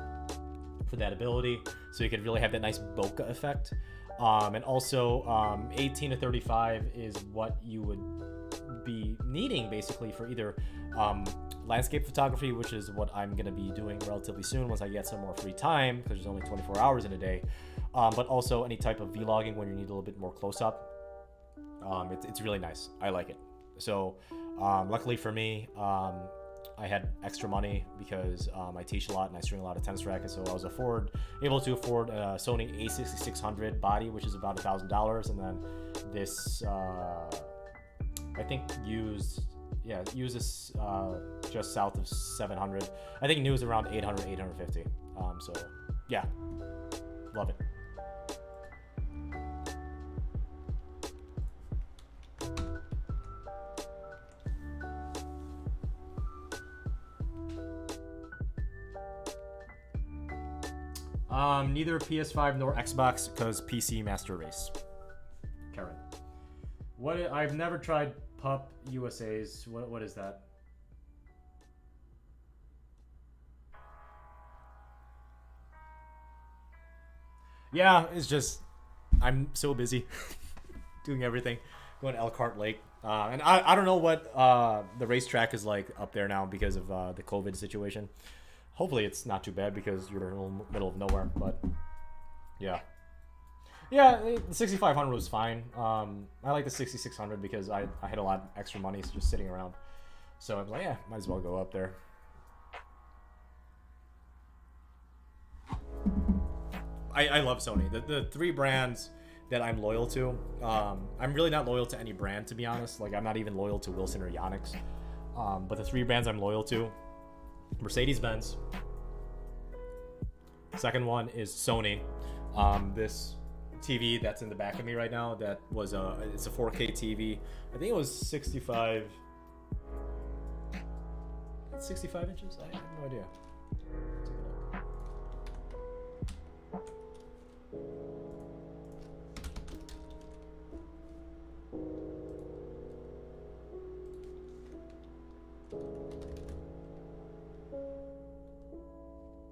for that ability, so you can really have that nice bokeh effect. And also 18 to 35 is what you would be needing basically for either landscape photography, which is what I'm going to be doing relatively soon once I get some more free time, because there's only 24 hours in a day, but also any type of vlogging when you need a little bit more close-up. It's really nice. I like it. So luckily for me, I had extra money because I teach a lot and I string a lot of tennis rackets, so I was able to afford a Sony a6600 body, which is about $1,000, and then this I think used this just south of 700. I think new is around 800, 850. So yeah, love it. Neither PS5 nor Xbox because PC Master Race. Karen. I've never tried Pup USA's. What is that? Yeah, it's just I'm so busy doing everything. Going to Elkhart Lake And I don't know what the racetrack is like up there now because of the COVID situation. Hopefully it's not too bad because you're in the middle of nowhere. But yeah, yeah, the 6500 was fine. I like the 6600 because I had a lot of extra money just sitting around. So I was like, yeah, might as well go up there. I love Sony. The three brands that I'm loyal to. I'm really not loyal to any brand, to be honest. Like, I'm not even loyal to Wilson or Yonex. But the three brands I'm loyal to, Mercedes-Benz. Second one is Sony. This TV that's in the back of me right now, that was it's a 4K TV. I think it was 65 inches? I have no idea.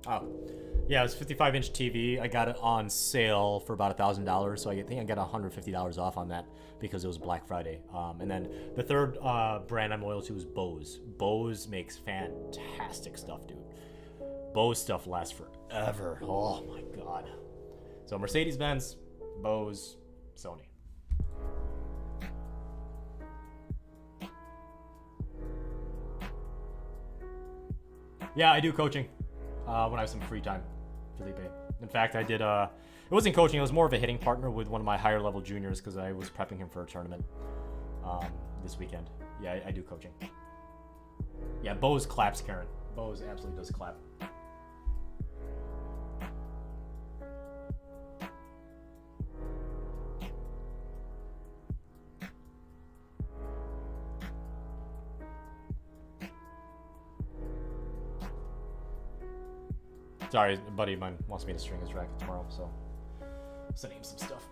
Oh, yeah, it was 55-inch TV. I got it on sale for about $1,000, so I think I got $150 off on that because it was Black Friday. And then the third brand I'm loyal to is Bose. Bose makes fantastic stuff, dude. Bose stuff lasts forever. Oh my god. So Mercedes-Benz, Bose, Sony. Yeah, I do coaching when I have some free time, Felipe. In fact, I did, it wasn't coaching, it was more of a hitting partner with one of my higher level juniors because I was prepping him for a tournament this weekend. Yeah, I do coaching. Yeah, Bose claps, Karen. Bose absolutely does clap. Sorry, a buddy of mine wants me to string his racket tomorrow, so sending him some stuff.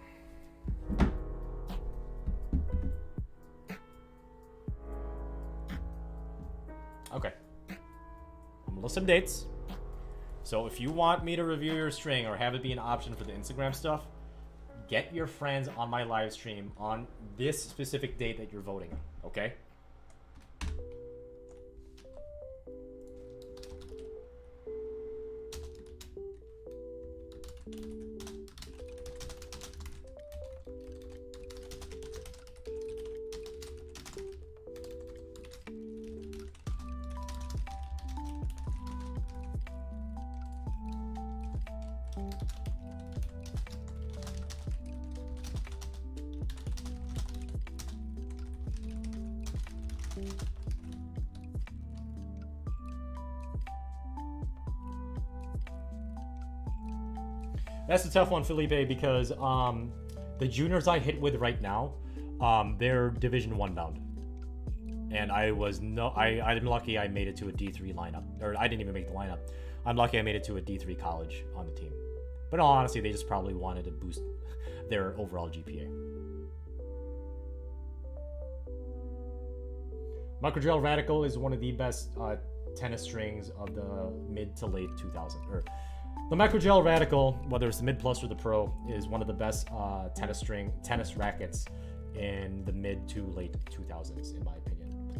Okay. I'm gonna list some dates. So if you want me to review your string or have it be an option for the Instagram stuff, get your friends on my live stream on this specific date that you're voting on, okay? That's a tough one, Felipe, because the juniors I hit with right now, they're Division 1 bound. And I'm lucky I made it to a D3 lineup. Or I didn't even make the lineup. I'm lucky I made it to a D3 college on the team. But in all honesty, they just probably wanted to boost their overall GPA. Microgel Radical is one of the best tennis strings of the mid to late 2000s. The Microgel Radical, whether it's the Mid Plus or the Pro, is one of the best tennis rackets in the mid to late 2000s, in my opinion.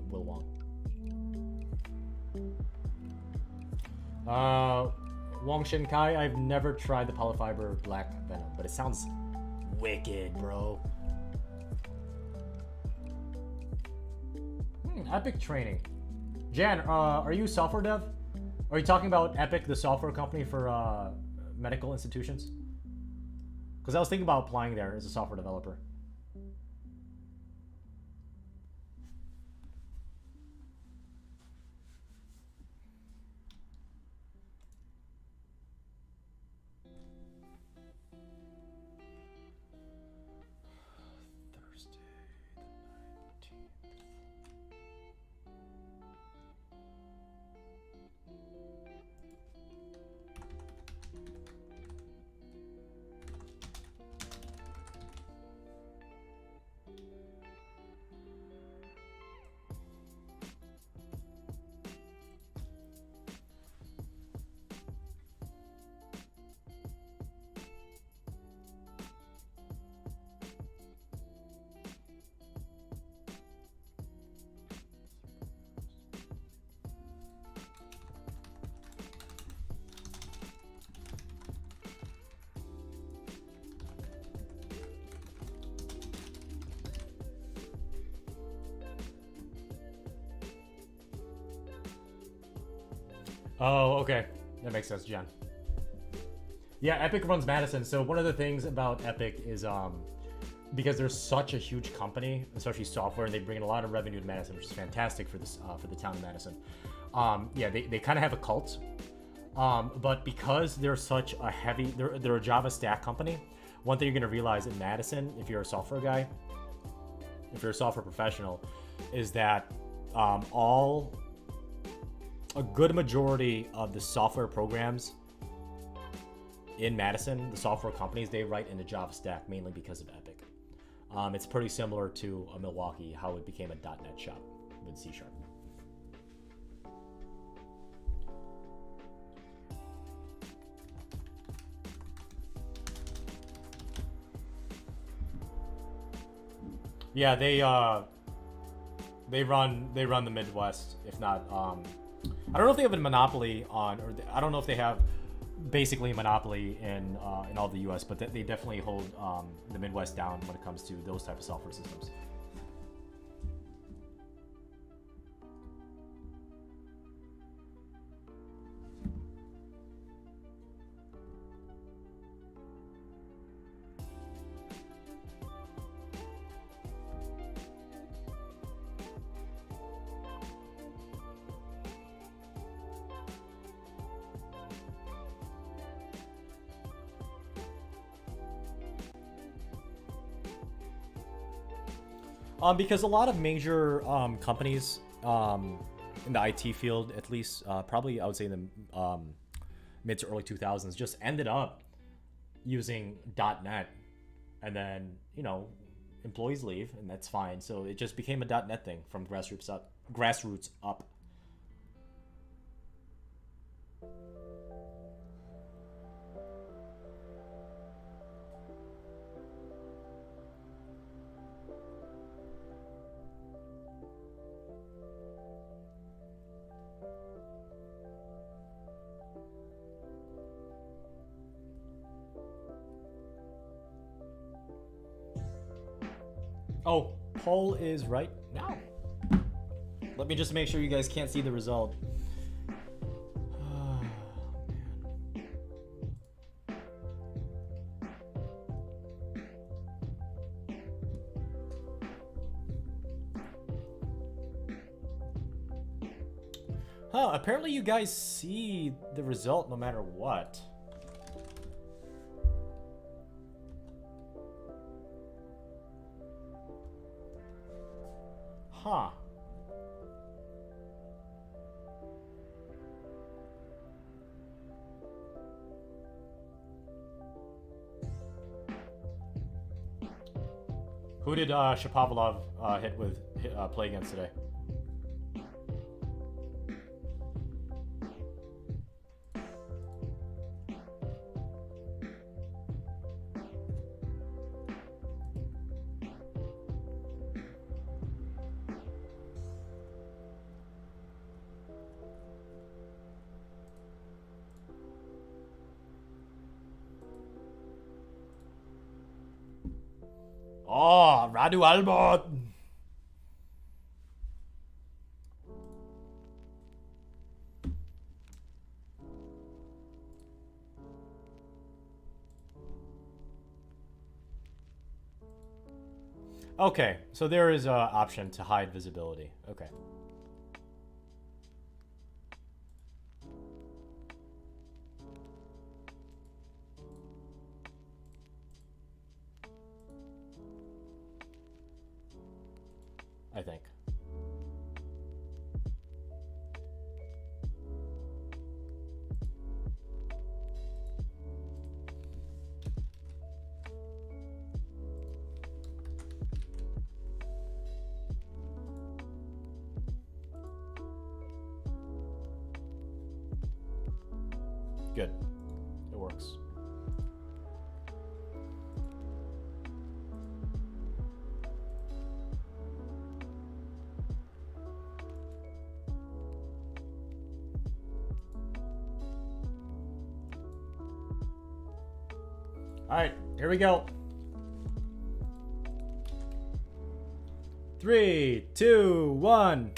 Will Wong. Wong Shin Kai, I've never tried the Polyfiber Black Venom, but it sounds wicked, bro. Epic Training. Jan, are you software dev? Are you talking about Epic, the software company for medical institutions? Because I was thinking about applying there as a software developer. Oh, okay. That makes sense, Jen. Yeah, Epic runs Madison. So one of the things about Epic is because they're such a huge company, especially software, and they bring in a lot of revenue to Madison, which is fantastic for this for the town of Madison. Yeah, they kind of have a cult, but because they're such a heavy, they're a Java stack company. One thing you're gonna realize in Madison, if you're a software guy, if you're a software professional, is that a good majority of the software programs in Madison, the software companies, they write in the Java stack mainly because of Epic. It's pretty similar to a Milwaukee, how it became a .NET shop with C#. Yeah, they run the Midwest, if not. I don't know if they have a monopoly on, or I don't know if they have basically a monopoly in all of the U.S., but they definitely hold the Midwest down when it comes to those type of software systems. Because a lot of major companies in the IT field, at least, probably I would say in the mid to early 2000s, just ended up using .NET, and then employees leave, and that's fine. So it just became a .NET thing from grassroots up. Grassroots up. Oh, poll is right now. Let me just make sure you guys can't see the result. Oh, man. Huh, apparently you guys see the result no matter what. Huh. Who did Shapovalov play against today? Oh, Radu Albert. Okay, so there is an option to hide visibility. Okay. I think. Good. It works. All right, here we go. 3, 2, 1.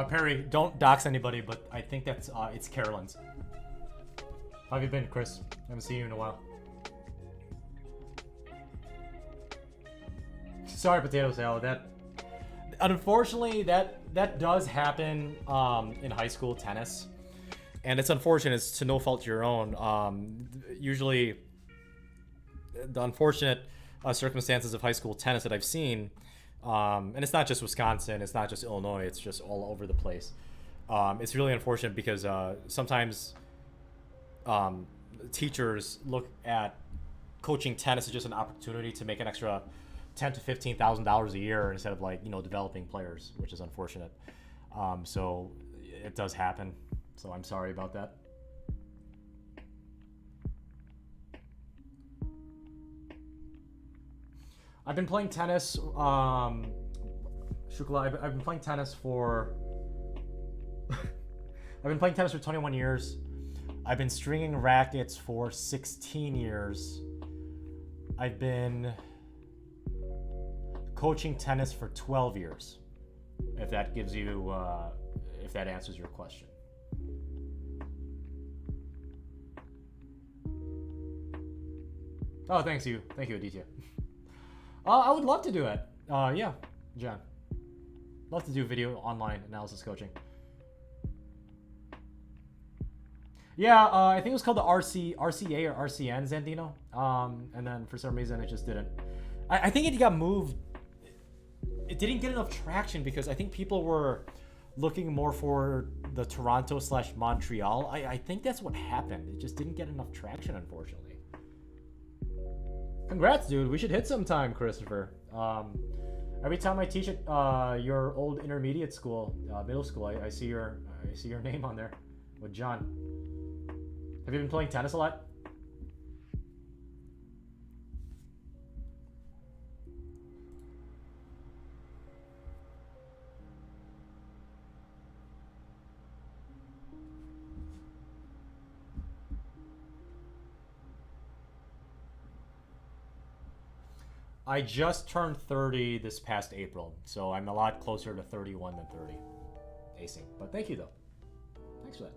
Perry, don't dox anybody, but I think that's it's Carolyn's. How have you been, Chris? Haven't seen you in a while. Sorry, potato salad. That unfortunately that does happen in high school tennis, and it's unfortunate. It's to no fault of your own. Usually, the unfortunate circumstances of high school tennis that I've seen, and it's not just Wisconsin, it's not just Illinois, it's just all over the place. It's really unfortunate because sometimes teachers look at coaching tennis as just an opportunity to make an extra $10,000 to $15,000 a year instead of, like, you know, developing players, which is unfortunate. So it does happen. So I'm sorry about that. I've been playing tennis. Shukla, I've been playing tennis for. I've been playing tennis for 21 years. I've been stringing rackets for 16 years. I've been coaching tennis for 12 years. If that gives you if that answers your question. Oh, thank you, Aditya. I would love to do it. Yeah, John. Love to do video online analysis coaching. Yeah, I think it was called the RCA or RCN, Zandino. And then for some reason it just didn't. I think it got moved. It didn't get enough traction because I think people were looking more for the Toronto/Montreal. I think that's what happened. It just didn't get enough traction, unfortunately. Congrats, dude. We should hit sometime, Christopher. Every time I teach at your old intermediate school, middle school, I see your name on there with John. Have you been playing tennis a lot? I just turned 30 this past April, so I'm a lot closer to 31 than 30. Acing. But thank you, though. Thanks for that.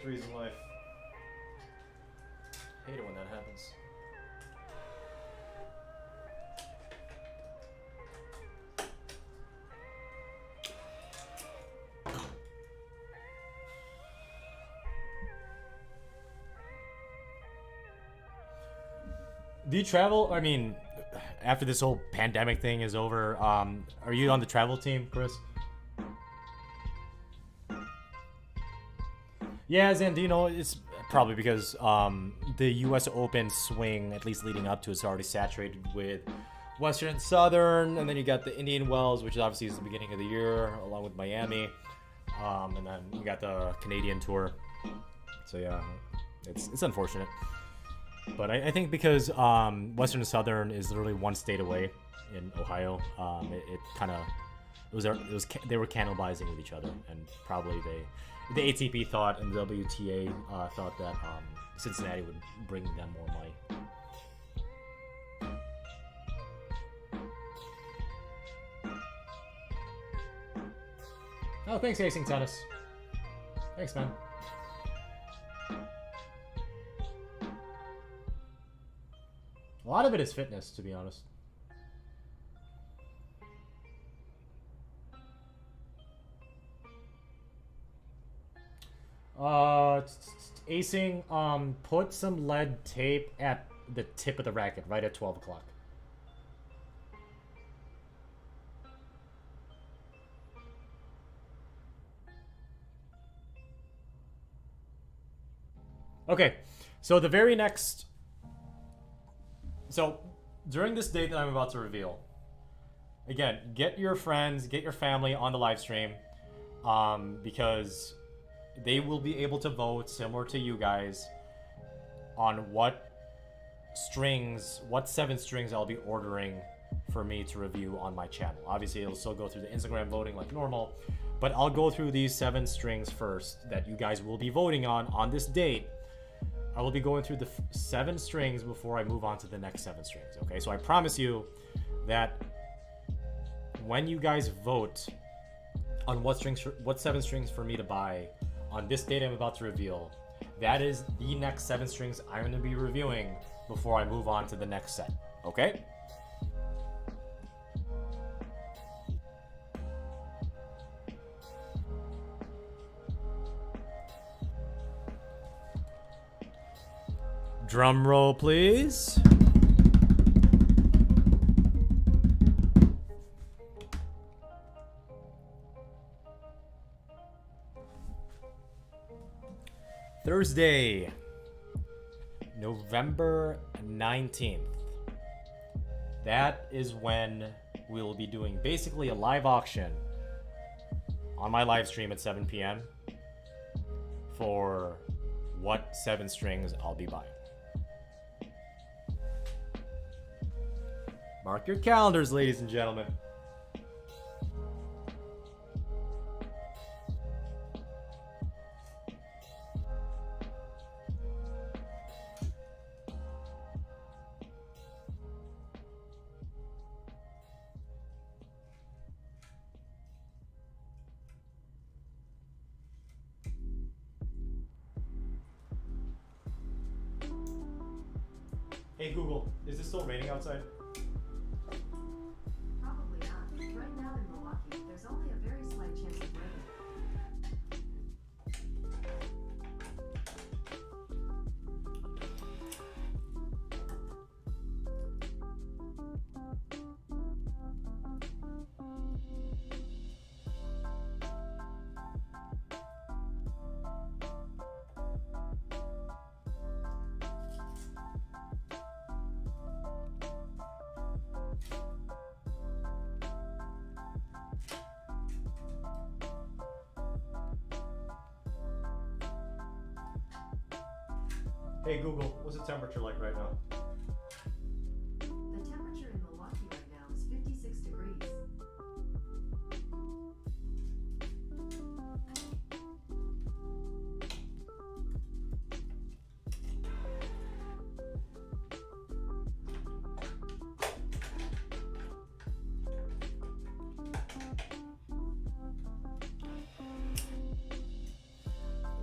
victories in life. Hate it when that happens. Do you travel? I mean, after this whole pandemic thing is over, are you on the travel team, Chris? Yeah, Zandino, it's probably because the U.S. Open swing, at least leading up to, is already saturated with Western and Southern, and then you got the Indian Wells, which obviously is the beginning of the year, along with Miami, and then you got the Canadian Tour. So yeah, it's unfortunate. But I think because Western and Southern is literally one state away in Ohio, it kind of they were cannibalizing with each other, and probably the ATP thought and the WTA thought that Cincinnati would bring them more money. Oh, thanks, Acing Tennis. Thanks, man. A lot of it is fitness, to be honest. Acing, put some lead tape at the tip of the racket, right at 12 o'clock. Okay, so the very next... So, during this date that I'm about to reveal, again, get your friends, get your family on the live stream, because they will be able to vote, similar to you guys, on what 7 strings I'll be ordering for me to review on my channel. Obviously, it'll still go through the Instagram voting like normal, but I'll go through these 7 strings first that you guys will be voting on this date. I will be going through the 7 strings before I move on to the next 7 strings, okay? So I promise you that when you guys vote on what 7 strings for me to buy on this date I'm about to reveal, that is the next 7 strings I'm going to be reviewing before I move on to the next set, okay? Drum roll, please. Thursday, November 19th. That is when we will be doing basically a live auction on my live stream at 7 p.m. for what 7 strings I'll be buying. Mark your calendars, ladies and gentlemen. Hey Google, is it still raining outside? Probably not. Right now in Milwaukee, there's only a very slight chance of rain. Hey Google, what's the temperature like right now? The temperature in Milwaukee right now is 56 degrees.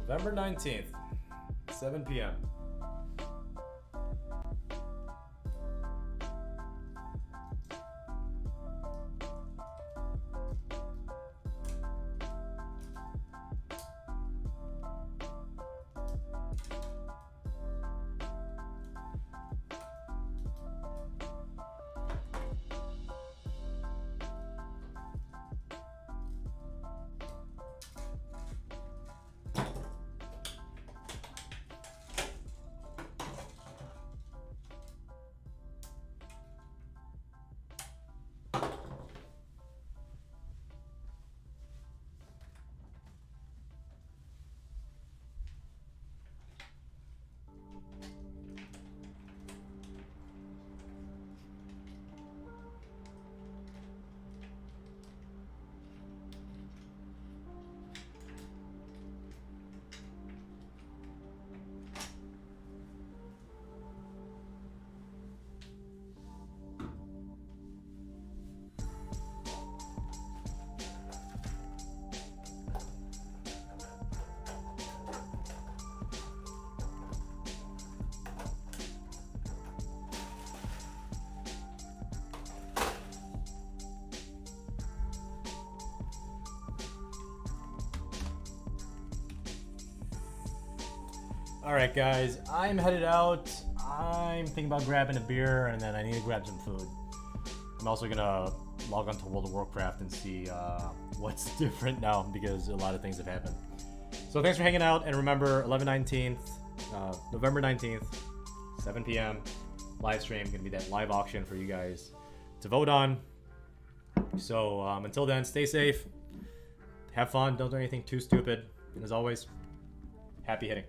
November 19th, 7 p.m. Alright guys, I'm headed out. I'm thinking about grabbing a beer and then I need to grab some food. I'm also gonna log on to World of Warcraft and see what's different now because a lot of things have happened. So thanks for hanging out, and remember November 19th, 7 p.m. live stream, gonna be that live auction for you guys to vote on. So until then, stay safe, have fun, don't do anything too stupid, and as always, happy hitting.